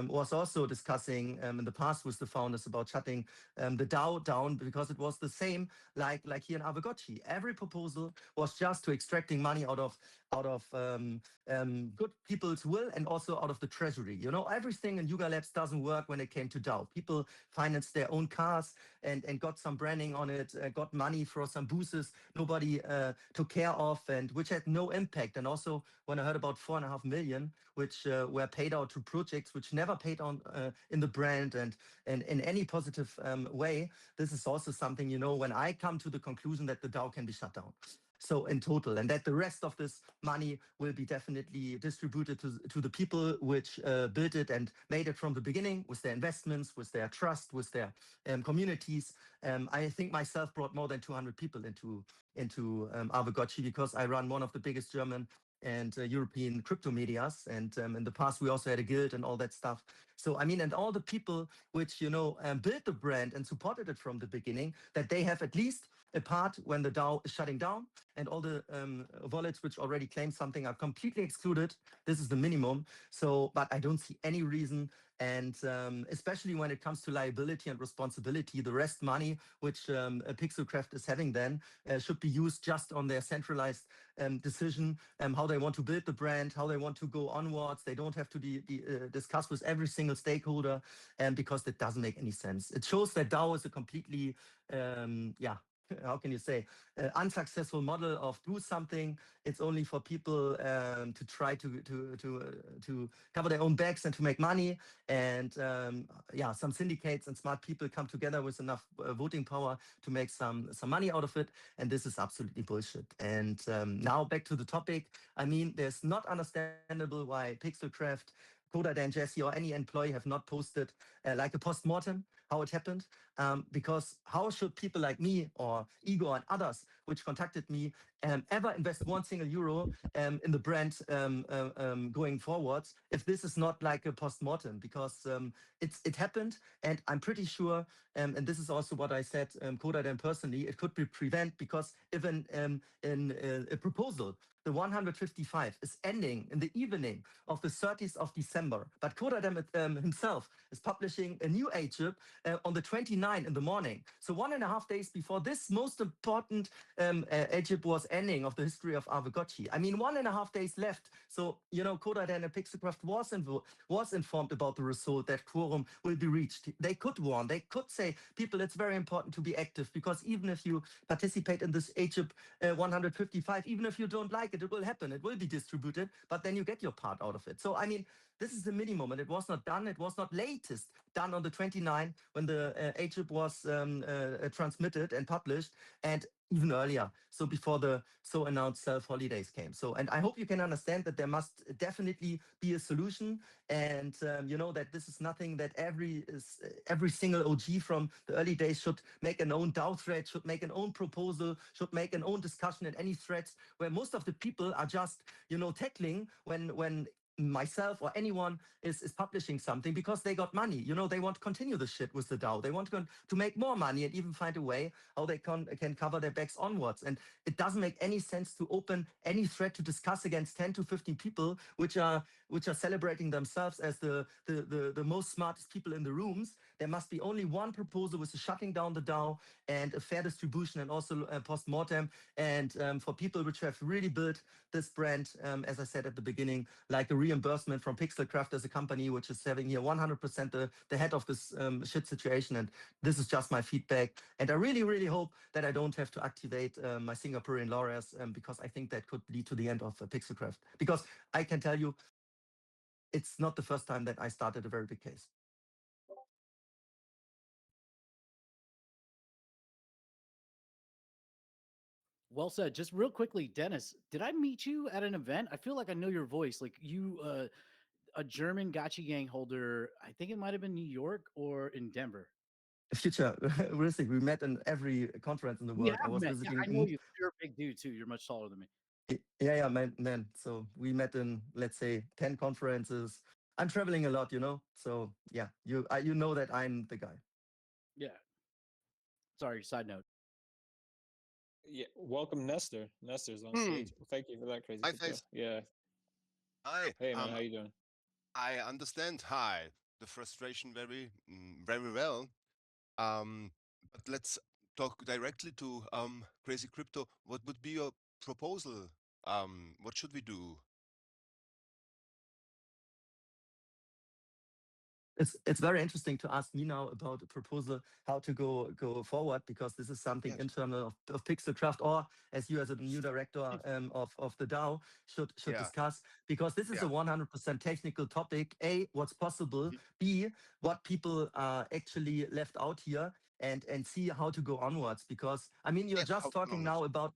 was also discussing in the past with the founders about shutting the DAO down, because it was the same like here in Aavegotchi. Every proposal was just to extracting money out of good people's will, and also out of the treasury. Everything in Yuga Labs doesn't work when it came to DAO. People financed their own cars and got some branding on it, got money for some boosters nobody took care of, and which had no impact. And also when I heard about 4.5 million, which were paid out to projects which never paid on in the brand and in any positive way, this is also something, when I come to the conclusion that the DAO can be shut down. So in total, and that the rest of this money will be definitely distributed to the people which built it and made it from the beginning with their investments, with their trust, with their communities. I think myself brought more than 200 people into Aavegotchi, because I run one of the biggest German and European crypto medias. And in the past, we also had a guild and all that stuff. So, I mean, and all the people which, built the brand and supported it from the beginning, that they have at least a part when the DAO is shutting down, and all the wallets which already claim something are completely excluded. This is the minimum. So, but I don't see any reason. And especially when it comes to liability and responsibility, the rest money which Pixelcraft is having then should be used just on their centralized decision, how they want to build the brand, how they want to go onwards. They don't have to discuss with every single stakeholder, because that doesn't make any sense. It shows that DAO is a completely, how can you say, unsuccessful model of do something. It's only for people to try to cover their own backs and to make money. And some syndicates and smart people come together with enough voting power to make some money out of it. And this is absolutely bullshit. And now back to the topic. I mean, there's not understandable why Pixelcraft, Coda, Dan, Jesse, or any employee have not posted like a post-mortem how it happened. Because how should people like me or Igor and others which contacted me ever invest one single euro in the brand going forwards if this is not like a post-mortem? Because it happened, and I'm pretty sure, and this is also what I said, Coda Dan personally, it could be prevented, because if a proposal, the 155, is ending in the evening of the 30th of December, but Coda Dan himself is publishing a new AGIP on the 29th in the morning. So 1.5 days before this most important AGIP was ending of the history of Aavegotchi. I mean, 1.5 days left. So, Coda Dan and Pixelcraft was informed about the result that quorum will be reached. They could warn, they could say, people, it's very important to be active, because even if you participate in this AGIP 155, even if you don't like it, it will happen. It will be distributed, but then you get your part out of it. So, I mean, this is the minimum, and it was not done. It was not latest done on the 29th when the AGIP was transmitted and published, and even earlier, so before the announced self-holidays came. So, and I hope you can understand that there must definitely be a solution, and that this is nothing that every single OG from the early days should make an own DAO thread, should make an own proposal, should make an own discussion in any threads, where most of the people are just tackling when myself or anyone is publishing something because they got money. They want to continue the shit with the DAO. They want to make more money and even find a way how they can cover their backs onwards. And it doesn't make any sense to open any thread to discuss against 10 to 15 people which are celebrating themselves as the most smartest people in the rooms. There must be only one proposal with shutting down the DAO and a fair distribution, and also post-mortem. And for people which have really built this brand, as I said at the beginning, like a reimbursement from Pixelcraft as a company, which is having here 100% the head of this shit situation. And this is just my feedback. And I really, really hope that I don't have to activate my Singaporean lawyers, because I think that could lead to the end of Pixelcraft. Because I can tell you, it's not the first time that I started a very big case. Well said. Just real quickly, Dennis, did I meet you at an event? I feel like I know your voice. Like you, a German gotcha gang holder. I think it might have been New York or in Denver. Future, realistic. We met in every conference in the We world. I have was met. visiting. Yeah, I know you. You're a big dude too. You're much taller than me. Yeah, man. So we met in, let's say, 10 conferences. I'm traveling a lot, So yeah, you know that I'm the guy. Yeah. Sorry. Side note. Yeah, welcome Nestor. Nestor's on Hmm. stage. Thank you for that, Crazy Hi, Crypto. Face. Yeah. Hi. Hey man, how you doing? I understand. Hi. The frustration very well. But let's talk directly to Crazy Crypto. What would be your proposal? What should we do? It's very interesting to ask me now about a proposal how to go forward, because this is something Yes. internal of Pixelcraft, or as you as a new director of the DAO should Yeah. discuss, because this is a 100% technical topic. A, what's possible. B, what people are actually left out here. and see how to go onwards. Because I mean, you're Yes, just talking now about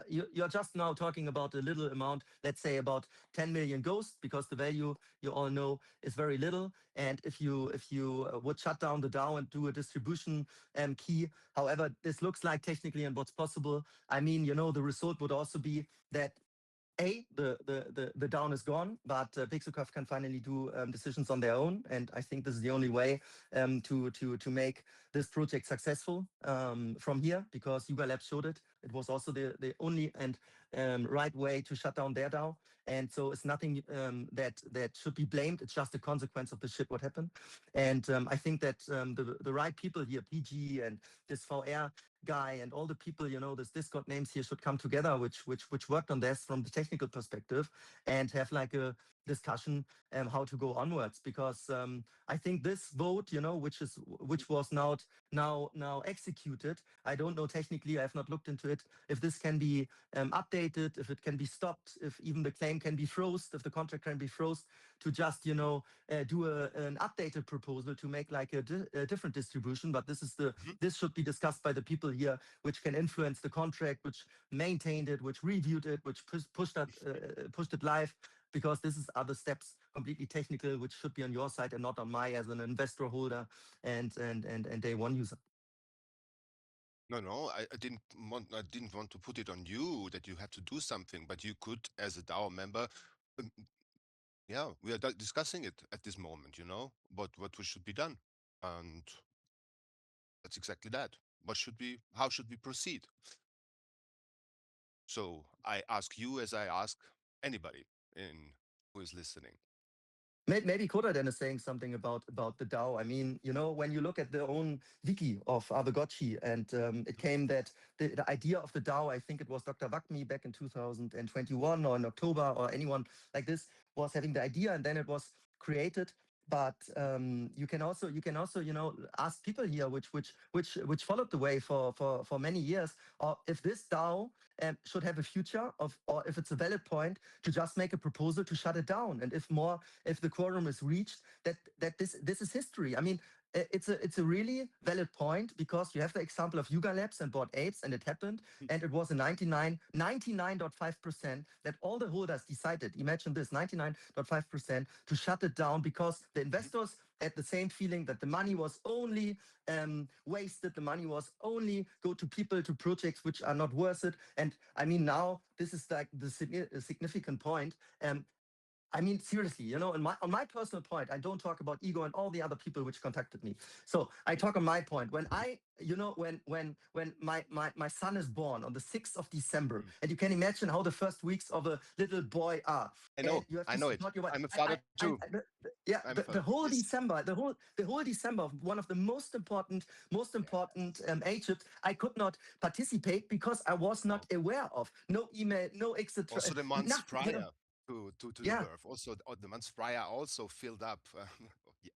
you're just now talking about a little amount, let's say about 10 million ghosts, because the value, you all know, is very little. And if you would shut down the DAO and do a distribution key, however this looks like technically and what's possible, I mean, the result would also be that the down is gone, but Pixelcraft can finally do decisions on their own, and I think this is the only way to make this project successful from here, because Yuga Labs showed it. It was also the only and right way to shut down their DAO, and so it's nothing that should be blamed. It's just a consequence of the shit what happened, and I think that the right people here, PG and this VR guy and all the people, this Discord names here should come together, which worked on this from the technical perspective, and have like a discussion how to go onwards. Because I think this vote, which was now executed. I don't know technically. I have not looked into it. If this can be updated, if it can be stopped, if even the claim can be frozen, if the contract can be frozen, to just do an updated proposal to make like a different distribution. But this should be discussed by the people here, which can influence the contract, which maintained it, which reviewed it, which pushed it live. Because this is other steps, completely technical, which should be on your side and not on my as an investor holder and day one user. No, I didn't want to put it on you that you have to do something, but you could, as a DAO member, um, yeah, we are discussing it at this moment, what should be done, and that's exactly that. How should we proceed? So I ask you, as I ask anybody in who is listening. Maybe Koda then is saying something about the DAO. I mean, when you look at the own wiki of Aavegotchi, and it came that the idea of the DAO, I think it was Dr. Wakmi back in 2021 or in October, or anyone like this was having the idea, and then it was created. But you can also ask people here which followed the way for many years, or if this DAO should have a future or if it's a valid point to just make a proposal to shut it down, and if the quorum is reached, that this is history. I mean, it's a really valid point, because you have the example of Yuga Labs and Bored Apes, and it happened, and it was a 99.5% that all the holders decided. Imagine this, 99.5% to shut it down, because the investors had the same feeling that the money was only wasted. The money was only go to people, to projects which are not worth it. And I mean, now this is like the significant point. I mean, seriously, on my personal point, I don't talk about ego and all the other people which contacted me. So I talk on my point. When when my son is born on the 6th of December, and you can imagine how the first weeks of a little boy are. I know, You have to I know it. support your wife. I'm a father too. Yeah, I'm a the father. whole Yes. December, the whole December of one of the most important ages, I could not participate because I was not aware of no email, no exit. Also the months nothing, prior to the Yeah. birth. Also the months prior also filled up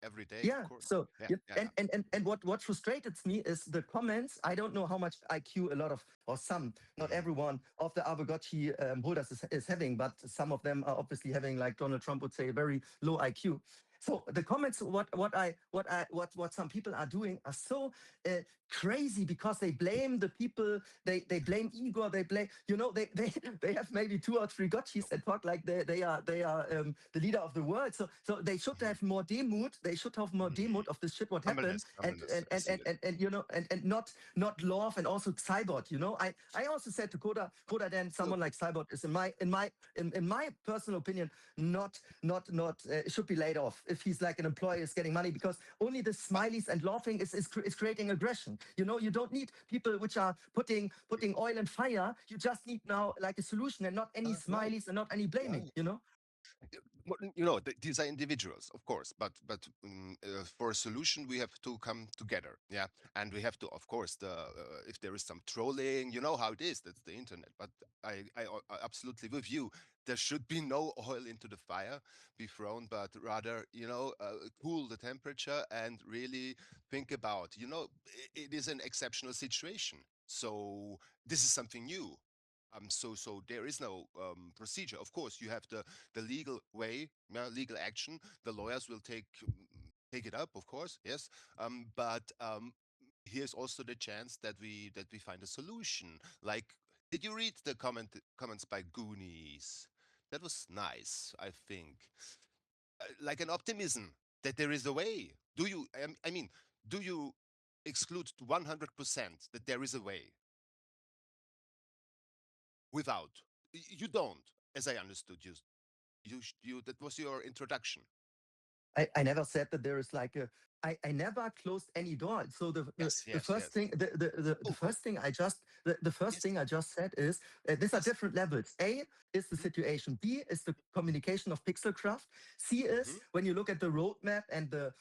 every day. Yeah. Of course. So Yeah, and what frustrated me is the comments. I don't know how much IQ a lot of, or some, not everyone of the Aavegotchi holders is having, but some of them are obviously having, like Donald Trump would say, a very low IQ. So the comments, what some people are doing are so crazy, because they blame the people, they blame Igor, they blame, they have maybe 2 or 3 gotchis and talk like they are the leader of the world. So they should have more demut. They should have more demut of this shit what happened, Humbleness, I see it. and not love, and also Cybot. I also said to Koda then someone like Cybot is in my personal opinion not should be laid off if he's like an employee is getting money, because only the smileys and laughing is creating aggression. You don't need people which are putting oil and fire. You just need now like a solution, and not any smileys and not any blaming. These are individuals, of course, but for a solution we have to come together, yeah, and we have to, of course, if there is some trolling, you know how it is, that's the internet. But I absolutely with you. There should be no oil into the fire be thrown, but rather, cool the temperature and really think about, it is an exceptional situation. So this is something new. So there is no procedure. Of course, you have the legal way, legal action. The lawyers will take it up, of course, yes. But here's also the chance that we find a solution. Like, did you read the comments by Goonies? That was nice, I think. Like an optimism that there is a way. Do you? I mean, do you exclude 100% that there is a way without? You don't, as I understood you. You that was your introduction. I never said that there is like a I never closed any door. So Yes, the yes, first yes. thing the Oh, first thing I just the first yes, thing I just said is these are yes. different levels. A is the Mhm, situation. B is the communication of Pixelcraft. C is mhm, when you look at the roadmap and the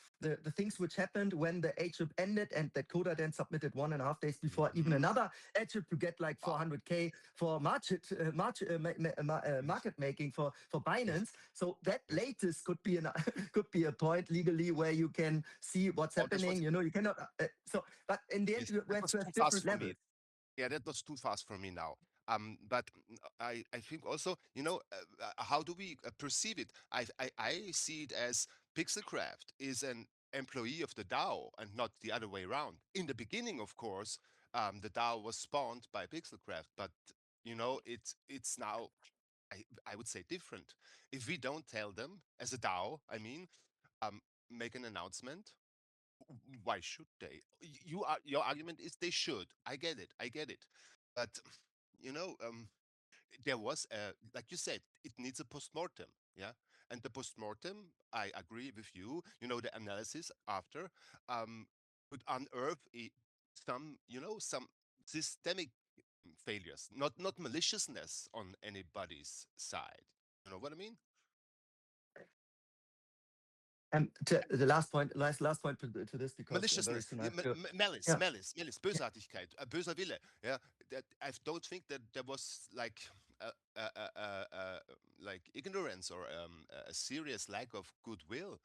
things which happened when the AGIP ended and that Coda then submitted 1.5 days before even mhm. another AGIP to get like Wow. 400K for market making for Yes, Binance. So that yes. latest could be could be a point legally where you can see what's Oh, this was happening. You know, you cannot. But in the end, yes. we That have was to too have fast different for me. levels. Yeah, that was too fast for me now. But I think also, how do we perceive it? I see it as Pixelcraft is an employee of the DAO and not the other way around. In the beginning, of course, the DAO was spawned by Pixelcraft, but it's now I would say different. If we don't tell them as a DAO, I mean, make an announcement, why should they? Your argument is they should. I get it. I get it. But you know, there was like you said, it needs a postmortem. Yeah, and the postmortem, I agree with you. The analysis after would unearth some systemic failures, not maliciousness on anybody's side. You know what I mean? The last point to this because very Maliciousness, soon I have to. malice, Yeah. malice, Bösartigkeit, böser Wille. Yeah, that I don't think that there was like ignorance or a serious lack of goodwill.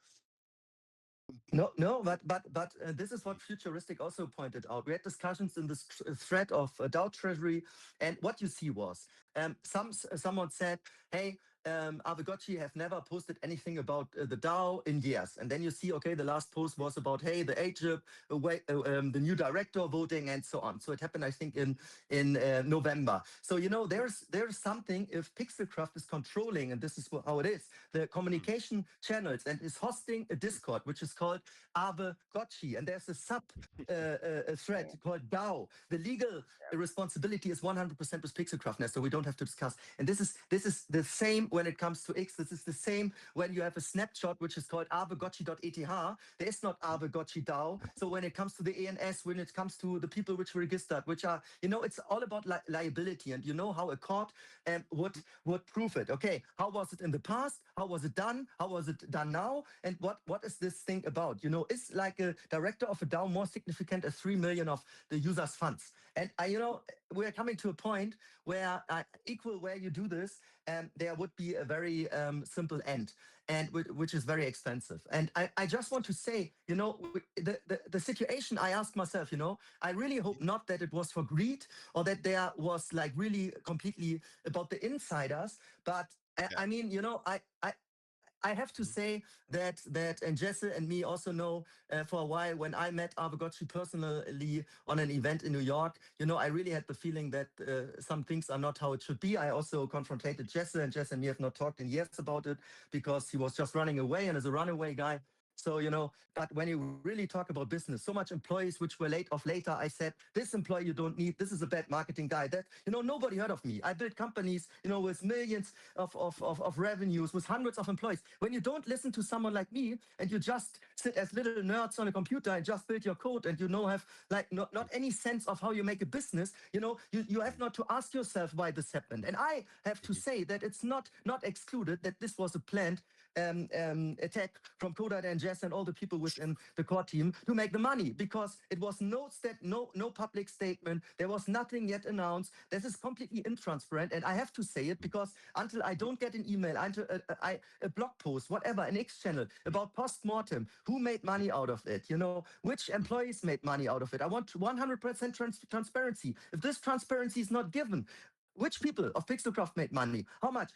No, but this is what Futuristic also pointed out. We had discussions in this thread of DAO Treasury, and what you see was someone said, "Hey, Aavegotchi have never posted anything about the DAO in years." And then you see, okay, the last post was about, hey, the AGIP, the new director voting, and so on. So it happened, I think, in November. So there's something if Pixelcraft is controlling, and this is how it is, the communication channels and is hosting a Discord, which is called Aavegotchi, and there's a sub a thread called DAO. The legal responsibility is 100% with Pixelcraft now, so we don't have to discuss. And this is the same when it comes to X. This is the same when you have a snapshot which is called Aavegotchi.eth. There is not Aavegotchi DAO. So when it comes to the ANS, when it comes to the people which registered, which are, it's all about liability, and you know how a court would prove it. Okay, how was it in the past? How was it done? How was it done now? And what is this thing about? Is like a director of a DAO more significant as 3 million of the users' funds? And we're coming to a point where equal where you do this, there would be a very simple end, and which is very expensive. And I just want to say, the situation I ask myself, I really hope not that it was for greed or that there was like really completely about the insiders, but Yeah. I mean, I have to say that and Jesse and me also know for a while when I met Aavegotchi personally on an event in New York, I really had the feeling that some things are not how it should be. I also confronted Jesse, and Jesse and me have not talked in years about it because he was just running away and is a runaway guy. So, but when you really talk about business, so much employees which were laid off later, I said, this employee you don't need, this is a bad marketing guy. That, nobody heard of me. I built companies, with millions of revenues, with hundreds of employees. When you don't listen to someone like me and you just sit as little nerds on a computer and just build your code and have like not any sense of how you make a business, you have not to ask yourself why this happened. And I have to say that it's not excluded that this was a planned attack from Koda and Jess and all the people within the core team to make the money, because it was no public statement. There was nothing yet announced. This is completely intransparent, and I have to say it because until I don't get an email, until a blog post, whatever, an X channel about post-mortem, who made money out of it, which employees made money out of it. I want 100% transparency. If this transparency is not given, which people of Pixelcraft made money? How much?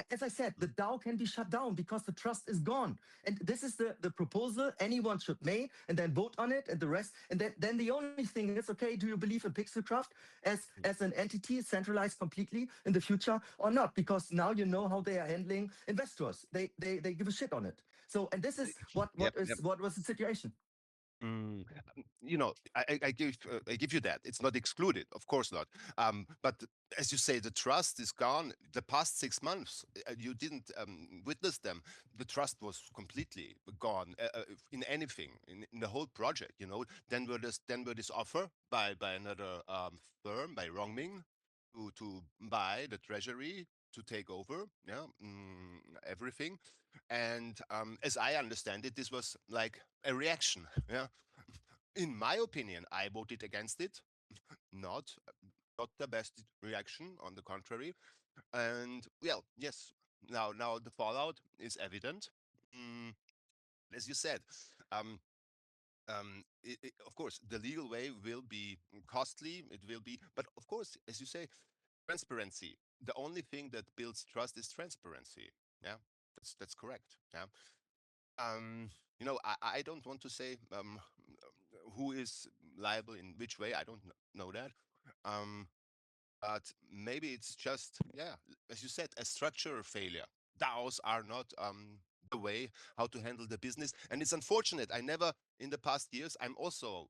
as I said, the DAO can be shut down because the trust is gone. And this is the proposal anyone should make and then vote on it and the rest. And then the only thing is, okay, do you believe in Pixelcraft as an entity centralized completely in the future or not? Because now you know how they are handling investors. They give a shit on it. So, and this is what Yep, what was the situation. Mm, I give you that. It's not excluded, of course not. But as you say, the trust is gone. The past 6 months, you didn't witness them. The trust was completely gone in anything, in the whole project. Then were this offer by another firm, by Rongming, to buy the treasury, to take over, everything. And as I understand it, this was like a reaction. Yeah, in my opinion, I voted against it. Not not the best reaction. On the contrary, and well, yes. Now the fallout is evident. Mm, as you said, um, of course, the legal way will be costly. It will be, but of course, as you say, transparency. The only thing that builds trust is transparency. Yeah, that's correct. Yeah. Um, I don't want to say who is liable in which way. I don't know that. Um, but maybe it's just, yeah, as you said, a structural failure. DAOs are not the way how to handle the business, and it's unfortunate. I never, in the past years, I'm also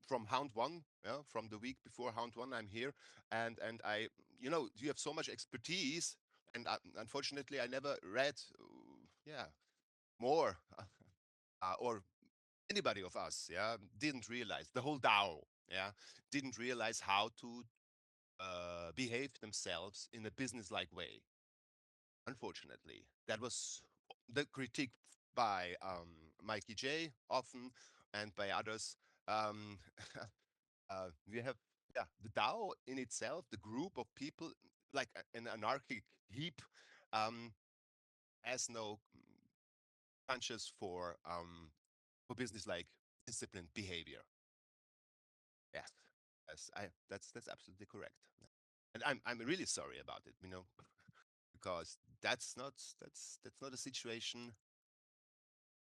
from Hound One, yeah, from the week before Hound One, I'm here, and I, you have so much expertise, and unfortunately, I never read, yeah, more, or anybody of us, yeah, didn't realize the whole DAO, yeah, didn't realize how to behave themselves in a business-like way. Unfortunately, that was the critique by Mikey J often, and by others. Um, we have, yeah, the DAO in itself, the group of people, like an anarchic heap, um, has no conscience for business like disciplined behavior. Yes, yes, that's absolutely correct. And I'm really sorry about it, because that's not a situation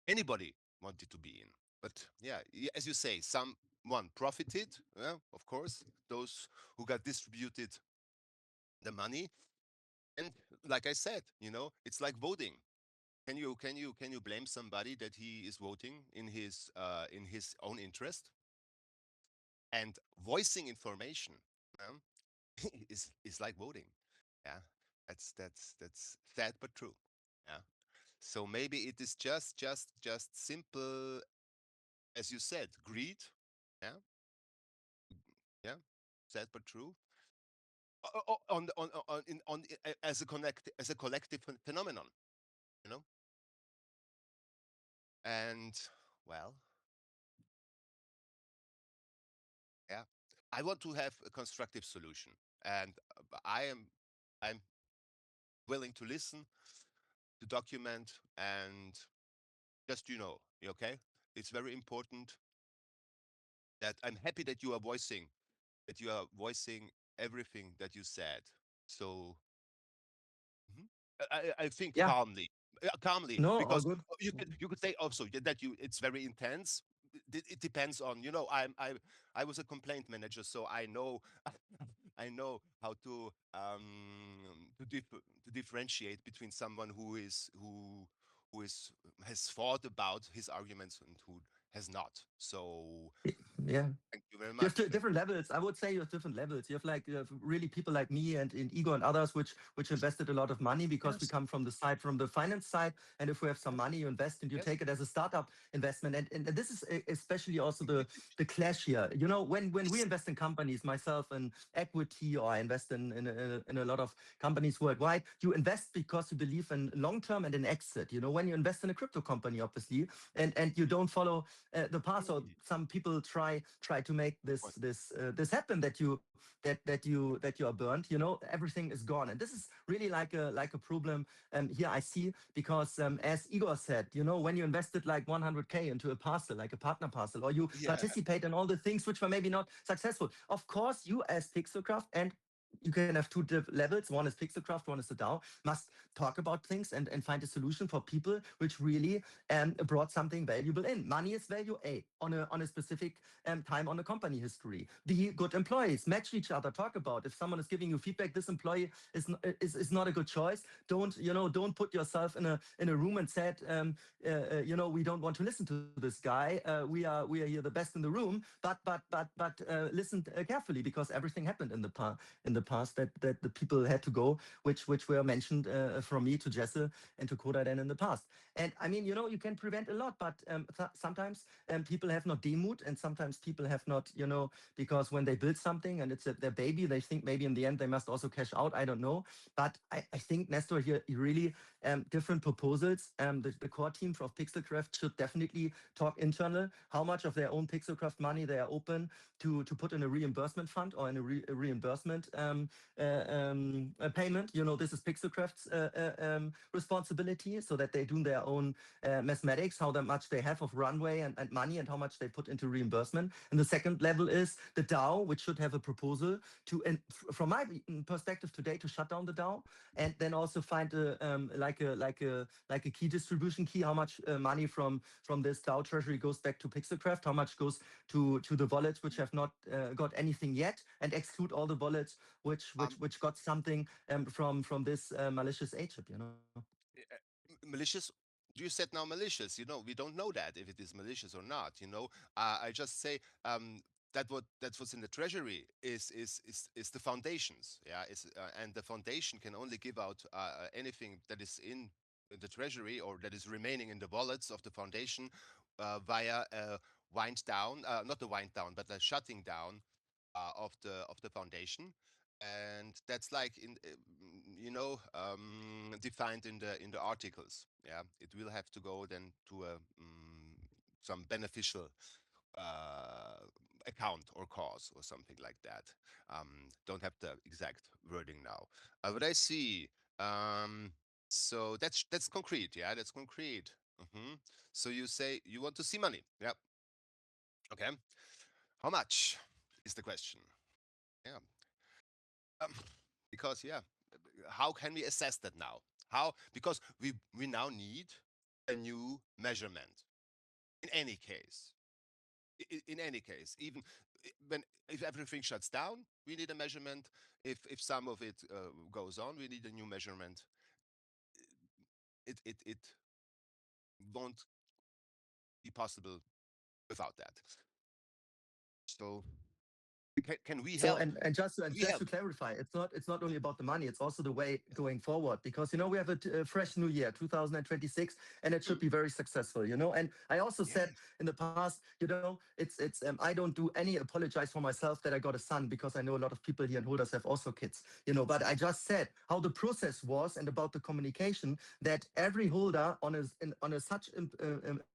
anybody wanted to be in. But yeah, as you say, someone profited, yeah, of course, those who got distributed the money. And like I said, it's like voting. Can you blame somebody that he is voting in his own interest? And voicing information, um, is like voting. Yeah, that's sad but true. Yeah. So maybe it is just simple, as you said, greed. Yeah, yeah, sad but true. As a collective phenomenon, you know. And well, yeah, I want to have a constructive solution, and I'm willing to listen, to document, and just okay. It's very important that I'm happy that you are voicing everything that you said. So mhm. I think Yeah, calmly, no, all because good. you could say also that it's very intense. It depends on, I was a complaint manager, so I know I know how to differentiate between someone who has thought about his arguments and who has not. So Yeah. thank you very You have much. Thank different levels. I would say you have different levels. You have really people like me and Igor and others, which invested a lot of money because we Yes, come from the finance side. And if we have some yes, money, you invest and you yes. take it as a startup investment. And this is especially also the clash here. When we Yes. invest in companies, myself in equity, or I invest in a lot of companies worldwide, you invest because you believe in long term and an exit. When you invest in a crypto company, obviously, and you don't follow the path. Or Mm, some people try to make good this point. this happen, that you are burned. Everything is gone, and this is really like a problem here I see, because as Igor said, when you invested like 100K into a parcel, like a partner parcel, or you Yeah. participate in all the things which were maybe not successful, of course you as Pixelcraft and you can have two levels. One is Pixelcraft, one is the DAO. Must talk about things and find a solution for people which really brought something valuable in. Money is value A on a specific time on a company history. Be good employees, match each other, talk about. If someone is giving you feedback, this employee is not a good choice. Don't put yourself in a room and said, we don't want to listen to this guy. We are here the best in the room, but listen carefully, because everything happened in the past that the people had to go, which were mentioned from me to Jesse and to Kodaden in the past. And I mean, you can prevent a lot, but sometimes people have not demut, and sometimes people have not, because when they build something and it's their baby, they think maybe in the end they must also cash out. I don't know. But I think, Nestor, here really different proposals. The core team of Pixelcraft should definitely talk internal, how much of their own Pixelcraft money they are open to put in a reimbursement fund or in a reimbursement payment. This is Pixelcraft's responsibility, so that they do their own mathematics, how much they have of runway and money and how much they put into reimbursement. And the second level is the DAO, which should have a proposal to, and from my perspective today, to shut down the DAO, and then also find like a key distribution key, how much money from this DAO treasury goes back to Pixelcraft, how much goes to the wallets which have not got anything yet, and exclude all the wallets which got something from this malicious agent. Malicious. You said now malicious. We don't know that if it is malicious or not. I just say that's what's in the treasury is the foundations. Yeah, and the foundation can only give out anything that is in the treasury or that is remaining in the wallets of the foundation via a wind down, not the wind down, but the shutting down of the foundation. And that's like defined in the articles. Yeah, it will have to go then to some beneficial account or cause or something like that. Don't have the exact wording now, but I see. So that's concrete. Yeah, that's concrete. So you say you want to see money. Yeah. Okay. How much is the question? Yeah. Because how can we assess that now? How? Because we now need a new measurement. In any case, in any case, even if everything shuts down, we need a measurement. If some of it goes on, we need a new measurement. It won't be possible without that. So can we So help? and just to help? clarify, it's not only about the money, it's also the way going forward, because we have a fresh new year, 2026, and it should be very successful. And I also said in the past, it's I don't do any apologize for myself that I got a son, because I know a lot of people here in Holders have also kids. But I just said how the process was and about the communication, that every holder on a such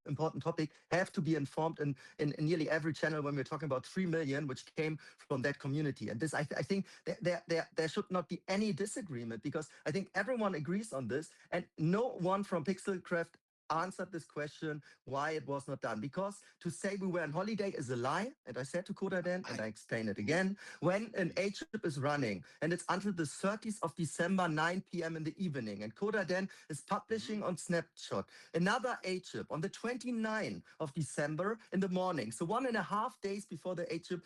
important topic have to be informed in nearly every channel, when we're talking about 3 million, which came from that community. And this, I think there should not be any disagreement, because I think everyone agrees on this, and no one from Pixelcraft answered this question why it was not done. Because to say we were on holiday is a lie, and I said to Kodaden, and I explain it again, when an A-chip is running and it's until the 30th of December, 9 p.m. in the evening, and Kodaden is publishing on Snapshot another A-chip on the 29th of December in the morning, so 1.5 days before the A-chip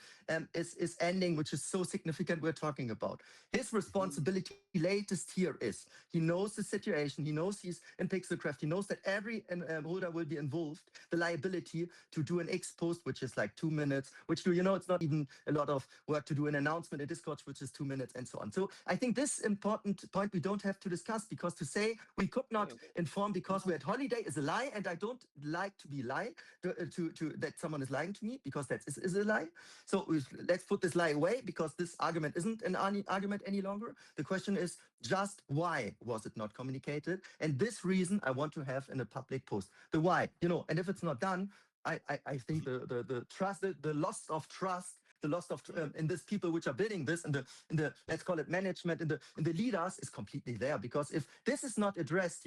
is ending, which is so significant we're talking about. His responsibility latest here is, he knows the situation, he knows he's in Pixelcraft, he knows that every holder will be involved, the liability to do an X post, which is like 2 minutes, which it's not even a lot of work to do an announcement in Discord, which is 2 minutes, and so on. So I think this important point we don't have to discuss, because to say we could not inform because we're at holiday is a lie, and I don't like to be lied to that someone is lying to me, because that is a lie. So let's put this lie away, because this argument isn't an argument any longer. The question is just why was it not communicated? And this reason I want to have in a public post. The why, and if it's not done, I think the trust, the loss of trust, the loss of in this people which are building this, in the let's call it management, in the leaders, is completely there. Because if this is not addressed,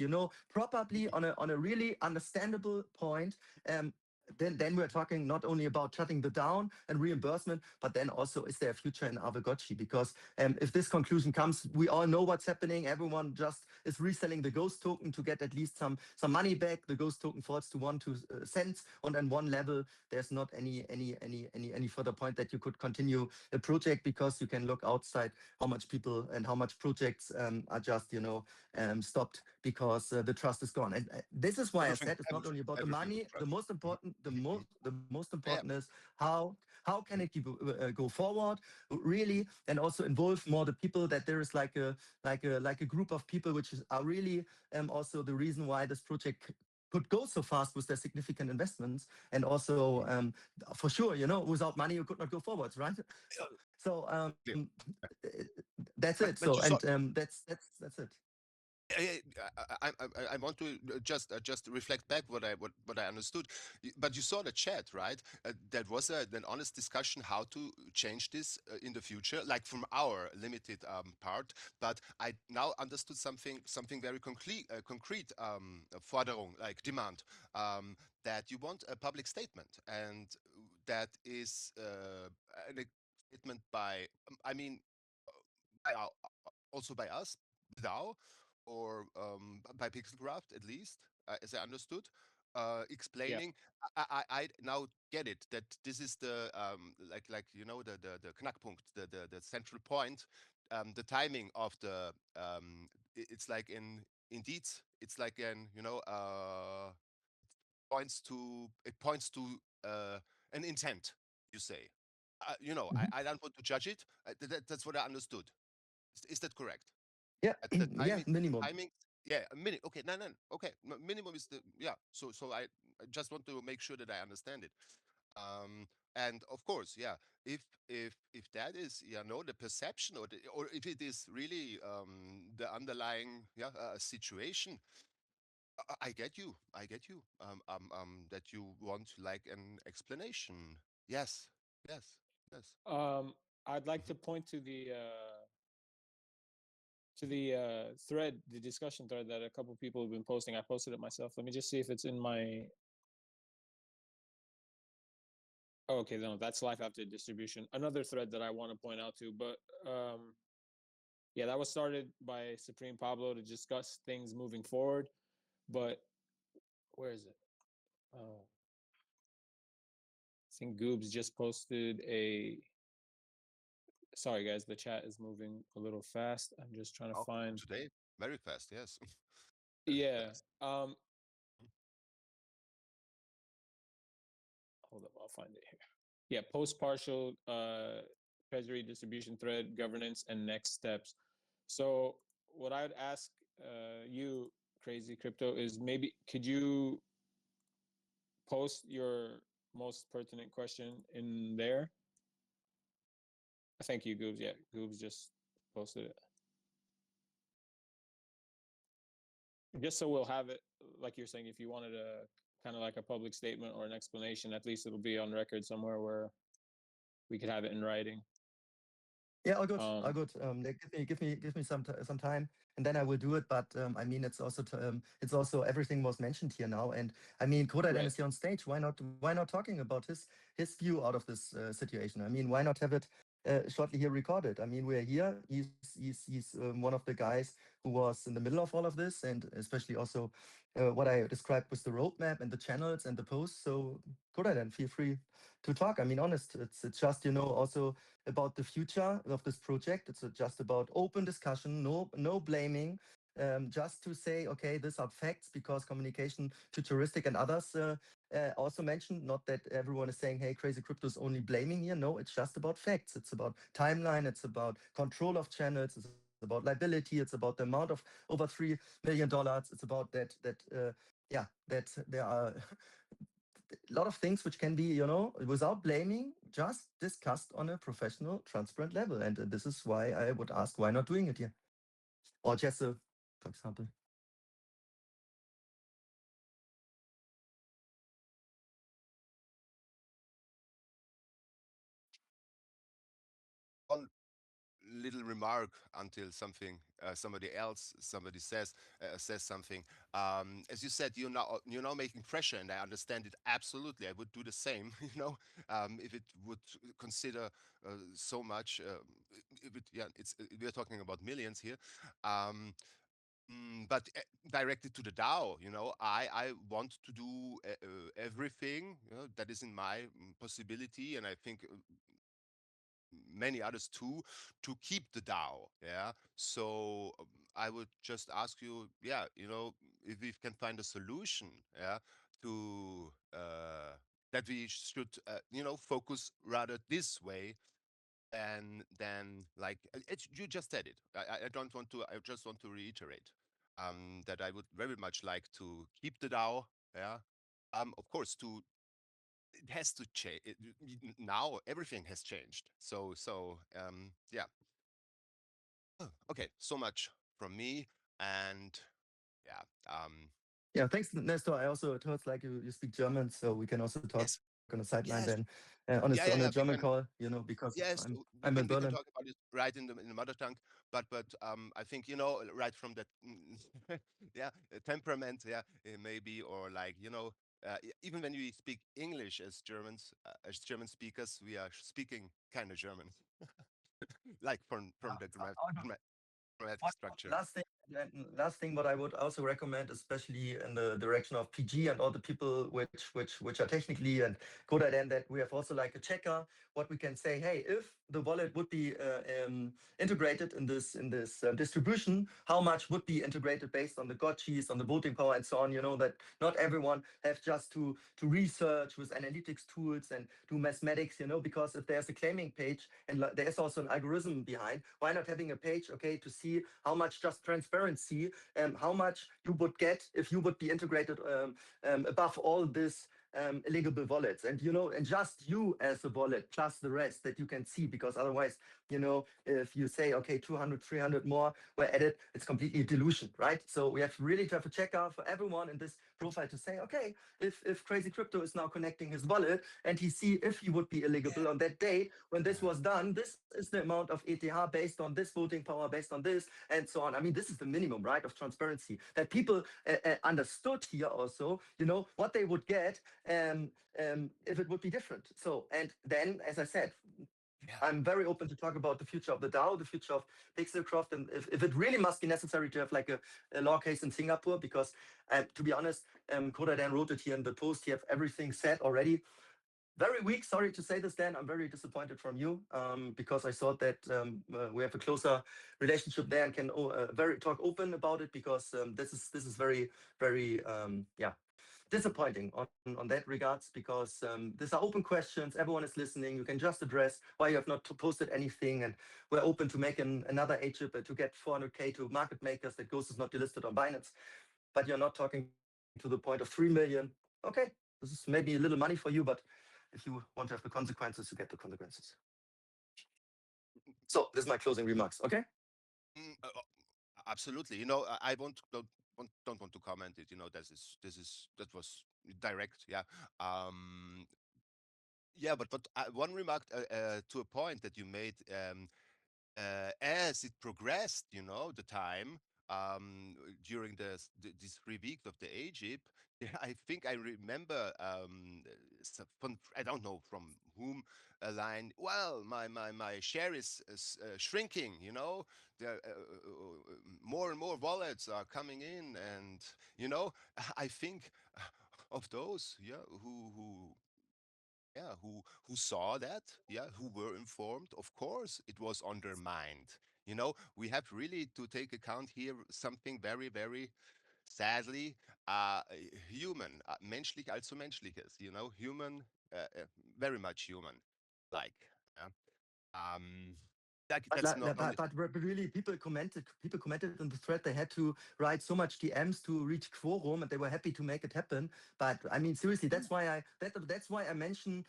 properly on a really understandable point, then we're talking not only about shutting the down and reimbursement, but then also is there a future in Aavegotchi? Because if this conclusion comes, we all know what's happening. Everyone just is reselling the ghost token to get at least some money back. The ghost token falls to 1-2 cents, and on one level, there's not any further point that you could continue a project, because you can look outside how much people and how much projects are just stopped because the trust is gone. And this is why I said it's not only about the money. The most important, the most important is how can it go forward, really, and also involve more the people. That there is like a group of people which are really also the reason why this project could go so fast with their significant investments. And also, for sure, without money you could not go forwards, right? So that's it. So and that's it. I want to just reflect back what I understood. But you saw the chat, right? That was an honest discussion how to change this in the future, like from our limited part. But I now understood something very concrete Forderung, like demand, that you want a public statement, and that is a statement by, I mean, by also by us, DAO, or by Pixelcraft at least, as I understood, explaining. I now get it that this is the the Knackpunkt, the central point, the timing of the it's like indeed it's like it points to an intent, you say. I don't want to judge it. That's what I understood. Is that correct? Yeah, At the yeah, minimum. timing, yeah, a minute. Okay, no, okay. Minimum is the, yeah. So I just want to make sure that I understand it. And of course, yeah. If that is, the perception, or if it is really the underlying, situation, I get you. I get you. That you want like an explanation. Yes, yes, yes. I'd like to point to the thread, the discussion thread that a couple people have been posting. I posted it myself. Let me just see if it's in my. Oh, okay, no, that's life after distribution. Another thread that I want to point out to, but yeah, that was started by Supreme Pablo to discuss things moving forward. But where is it? Oh, I think Goobs just posted a. Sorry, guys, the chat is moving a little fast. I'm just trying to Oh, find. today, very fast. Yes. Very Yeah. fast. Hold up, I'll find it here. Yeah, post partial Treasury distribution thread governance and next steps. So what I would ask you, Crazy Crypto, is maybe could you post your most pertinent question in there? Thank you, Goobs. Yeah, Goobs just posted it. Just so we'll have it, like you're saying, if you wanted a kind of like a public statement or an explanation, at least it'll be on record somewhere where we could have it in writing. Yeah, all good, all good. Give me some time, and then I will do it. But I mean, it's also everything was mentioned here now, and I mean, Kodaden Right. is here on stage. Why not talking about his view out of this situation? I mean, why not have it shortly here recorded? I mean, we're here. He's one of the guys who was in the middle of all of this, and especially also what I described with the roadmap and the channels and the posts. So Kodaden, feel free to talk. I mean, honest, it's just also about the future of this project. It's just about open discussion, no blaming. Just to say, okay, these are facts, because communication futuristic and others also mentioned, not that everyone is saying, hey, Crazy Crypto is only blaming here. No, it's just about facts. It's about timeline. It's about control of channels. It's about liability. It's about the amount of over $3 million. It's about that there are a lot of things which can be, without blaming, just discussed on a professional, transparent level. And this is why I would ask, why not doing it here? Or Jesse, for example. little remark until somebody else says something. As you said, you're now making pressure, and I understand it absolutely. I would do the same, if it would consider so much. If it, yeah, it's we're talking about millions here. Um, but directed to the DAO, I want to do everything, that is in my possibility, and I think many others too, to keep the DAO. Yeah. So I would just ask you, yeah, if we can find a solution, yeah, to that we should, focus rather this way than like you just said it. I don't want to. I just want to reiterate that I would very much like to keep the DAO. Yeah. Of course, it has to change. Now everything has changed. So yeah. Okay, so much from me, and yeah. Yeah, thanks, Nestor. I also heard like you speak German, so we can also talk Yes, on a sideline then yes, on yeah, a yeah, German yeah. We call, can. because Yes, I'm in we can Berlin. talk about it right in the mother tongue, but I think right from that yeah, temperament, yeah, maybe, or like even when we speak English as German speakers, we are speaking kind of German, like from Yeah. the grammatic One structure. last thing, what I would also recommend, especially in the direction of PG and all the people which are technically and good at, and that we have also like a checker, what we can say, hey, if the wallet would be integrated in this distribution, how much would be integrated based on the gotchis, on the voting power, and so on. That not everyone have just to research with analytics tools and do mathematics. Because if there's a claiming page and there's also an algorithm behind, why not having a page, okay, to see how much just transparency and how much you would get if you would be integrated above all this illegal wallets, and and just you as a wallet plus the rest that you can see, because otherwise, if you say, okay, 200, 300 more were added, it's completely delusion, right? So we have really to have a checker for everyone in this profile to say, okay, if Crazy Crypto is now connecting his wallet and he see if he would be illegal on that day when this was done, this is the amount of ETH based on this voting power, based on this, and so on. I mean, this is the minimum, right, of transparency that people understood here also, what they would get if it would be different. So, and then, as I said, Yeah. I'm very open to talk about the future of the DAO, the future of Pixelcroft, and if it really must be necessary to have like a law case in Singapore, because to be honest, Koda Dan wrote it here in the post. You have everything said already. Very weak. Sorry to say this, Dan. I'm very disappointed from you because I thought that we have a closer relationship there and can talk open about it, because this is very yeah, disappointing on that regards, because these are open questions. Everyone is listening. You can just address why you have not posted anything, and we're open to make another A-chip to get 400K to market makers that Ghost is not delisted on Binance. But you're not talking to the point of 3 million. Okay, this is maybe a little money for you, but if you want to have the consequences, you get the consequences. So this is my closing remarks. Okay. Absolutely. I don't want to comment it. That was direct. Yeah. Yeah, but one remark to a point that you made, as it progressed, the time during these 3 weeks of the Egypt, I think I remember I don't know from whom a line. Well, my share is shrinking. More and more wallets are coming in, and I think of those, yeah, who saw that, yeah, who were informed. Of course it was undermined. We have really to take account here something very, very sadly human, menschlich also menschliches, human, very much human, like, yeah. um that's not only. But really, people commented in the thread. They had to write so much DMs to reach quorum, and they were happy to make it happen. But I mean, seriously, that's why I mentioned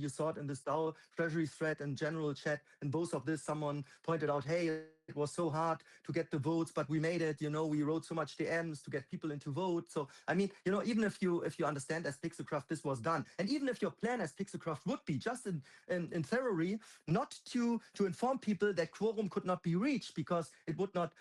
you saw it in this DAO Treasury thread and general chat. In both of this, someone pointed out, hey, it was so hard to get the votes, but we made it. We wrote so much DMs to get people into vote. So I mean, even if you understand as Pixelcraft this was done, and even if your plan as Pixelcraft would be just in theory not to inform people that quorum could not be reached because it would not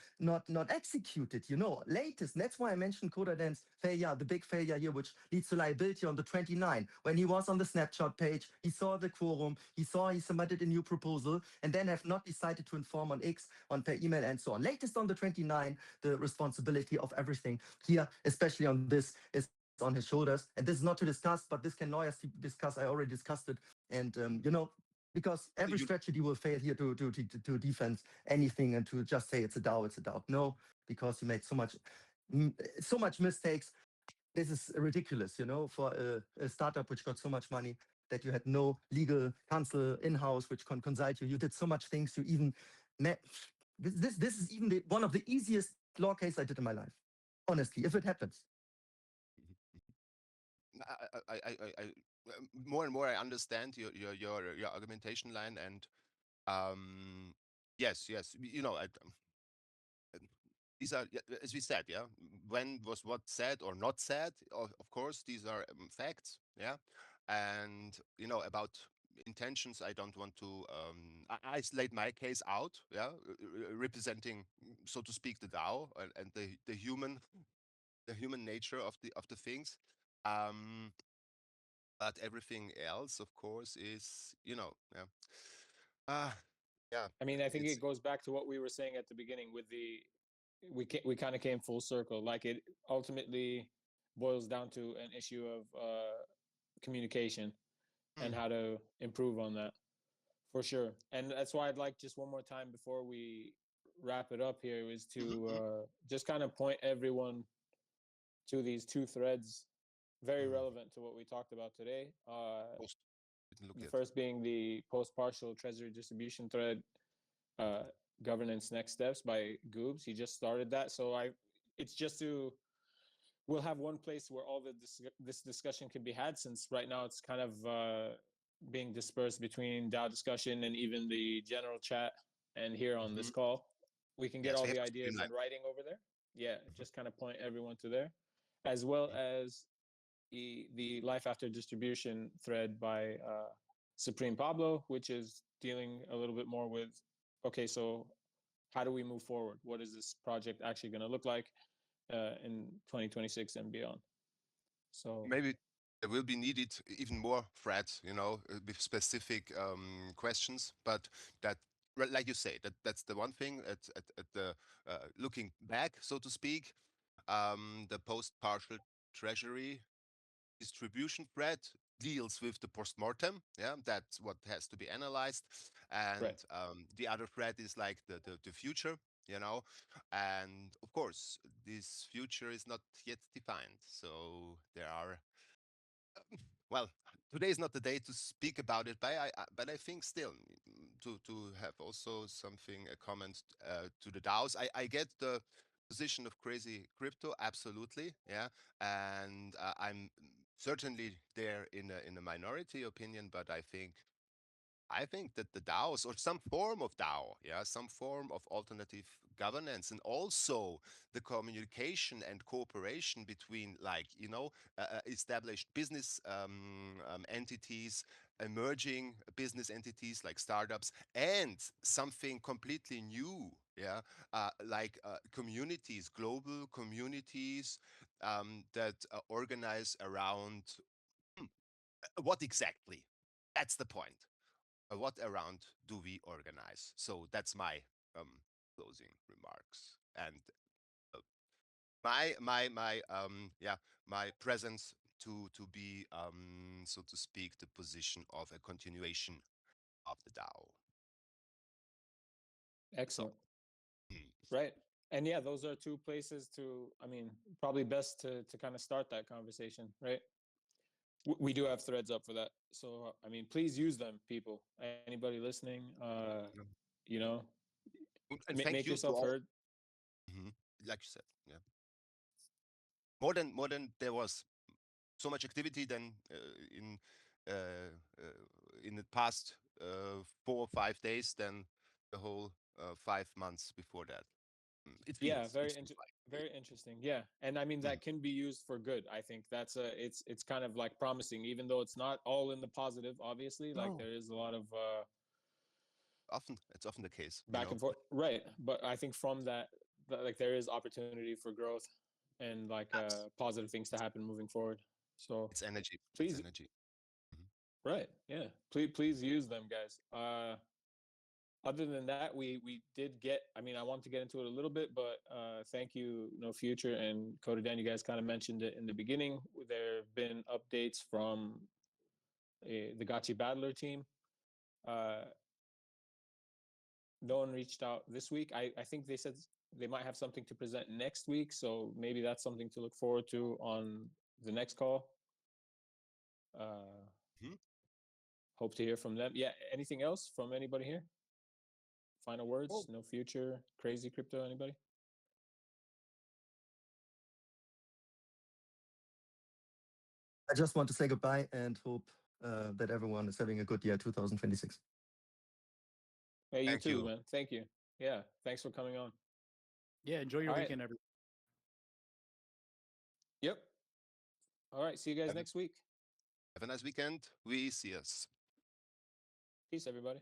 execute it, latest. And that's why I mentioned Codaden's failure, the big failure here, which leads to liability on the 29. When he was on the snapshot page, he saw the quorum, he submitted a new proposal, and then have not decided to inform on X, on per email, and so on. Latest on the 29, the responsibility of everything here, especially on this, is on his shoulders. And this is not to discuss, but this can lawyers discuss. I already discussed it. And, because every strategy will fail here to defend anything and to just say it's a DAO, it's a DAO. No, because you made so much mistakes. This is ridiculous, for a startup which got so much money, that you had no legal counsel in-house which can consult you. You did so much things. You even this is even one of the easiest law cases I did in my life. Honestly, if it happens. I more and more I understand your argumentation line, and yes, these are, as we said, yeah. When was what said or not said? Of course, these are facts, yeah. And about intentions, I don't want to isolate my case out, yeah, representing, so to speak, the DAO and the human nature of the things. But everything else, of course, is yeah. Yeah, I mean, I think it's it goes back to what we were saying at the beginning with we kind of came full circle. Like, it ultimately boils down to an issue of communication and how to improve on that, for sure. And that's why I'd like, just one more time before we wrap it up here, is to just kind of point everyone to these two threads, very relevant to what we talked about today. Post. Didn't look The yet. first being the post-partial Treasury Distribution thread, governance next steps by Goobs. He just started that, so it's just to, we'll have one place where all this discussion can be had, since right now it's kind of being dispersed between DAO discussion and even the general chat and here on this call. We can get Yes, all we have the to ideas in streamline. writing over there. Yeah, just kind of point everyone to there, as well as the Life After Distribution thread by Supreme Pablo, which is dealing a little bit more with, okay, so how do we move forward? What is this project actually going to look like in 2026 and beyond? So Maybe there will be needed even more threads, with specific questions. But that, like you say, that's the one thing at the looking back, so to speak. The post-partial Treasury Distribution thread deals with the postmortem. Yeah, that's what has to be analyzed. And right. the other thread is like the future, and of course this future is not yet defined, so there are well, today is not the day to speak about it, but I think still, to have also something, a comment to the DAOs. I get the position of Crazy Crypto, absolutely, yeah, and I'm certainly there in a minority opinion, but I think that the DAOs, or some form of DAO, yeah, some form of alternative governance, and also the communication and cooperation between, like, established business entities, emerging business entities like startups, and something completely new, yeah, like communities, global communities that organize around what exactly? That's the point. What around do we organize? So that's my closing remarks, and uh, my presence to be, so to speak, the position of a continuation of the DAO. Excellent. Mm. Right. And yeah, those are two places to, I mean, probably best to kind of start that conversation, right? We do have threads up for that. So, I mean, please use them, people. Anybody listening, Yeah. you know, And thank make you to yourself all. heard. Mhm. Like you said, yeah. More than there was so much activity than uh, in the past 4 or 5 days. Then the whole 5 months before that. It Yeah, feels. It feels like. very interesting. Yeah, and I mean Mm. that can be used for good. I think that's it's kind of like promising, even though it's not all in the positive. Obviously, like No, there is a lot of it's often the case. back and forth, right? But I think from that, like there is opportunity for growth and like positive things to happen moving forward. So It's energy. It's please, energy. Mhm. right? Yeah, please use them, guys. Other than that, we did get. I mean, I want to get into it a little bit, but thank you, No Future and Coda Dan. You guys kind of mentioned it in the beginning. There have been updates from the Gotchi Battler team. No one reached out this week. I think they said they might have something to present next week, so maybe that's something to look forward to on the next call. Mhm. Hope to hear from them. Yeah. Anything else from anybody here? Final words? Oh. No Future, Crazy Crypto, anybody? I just want to say goodbye and hope that everyone is having a good year 2026. Hey, you Thank too, you. man. Thank you. Yeah. Thanks for coming on. Yeah, enjoy your All right. weekend, everyone. Yep. All right. See you guys Have, next week. have a nice weekend. We see us. Peace, everybody.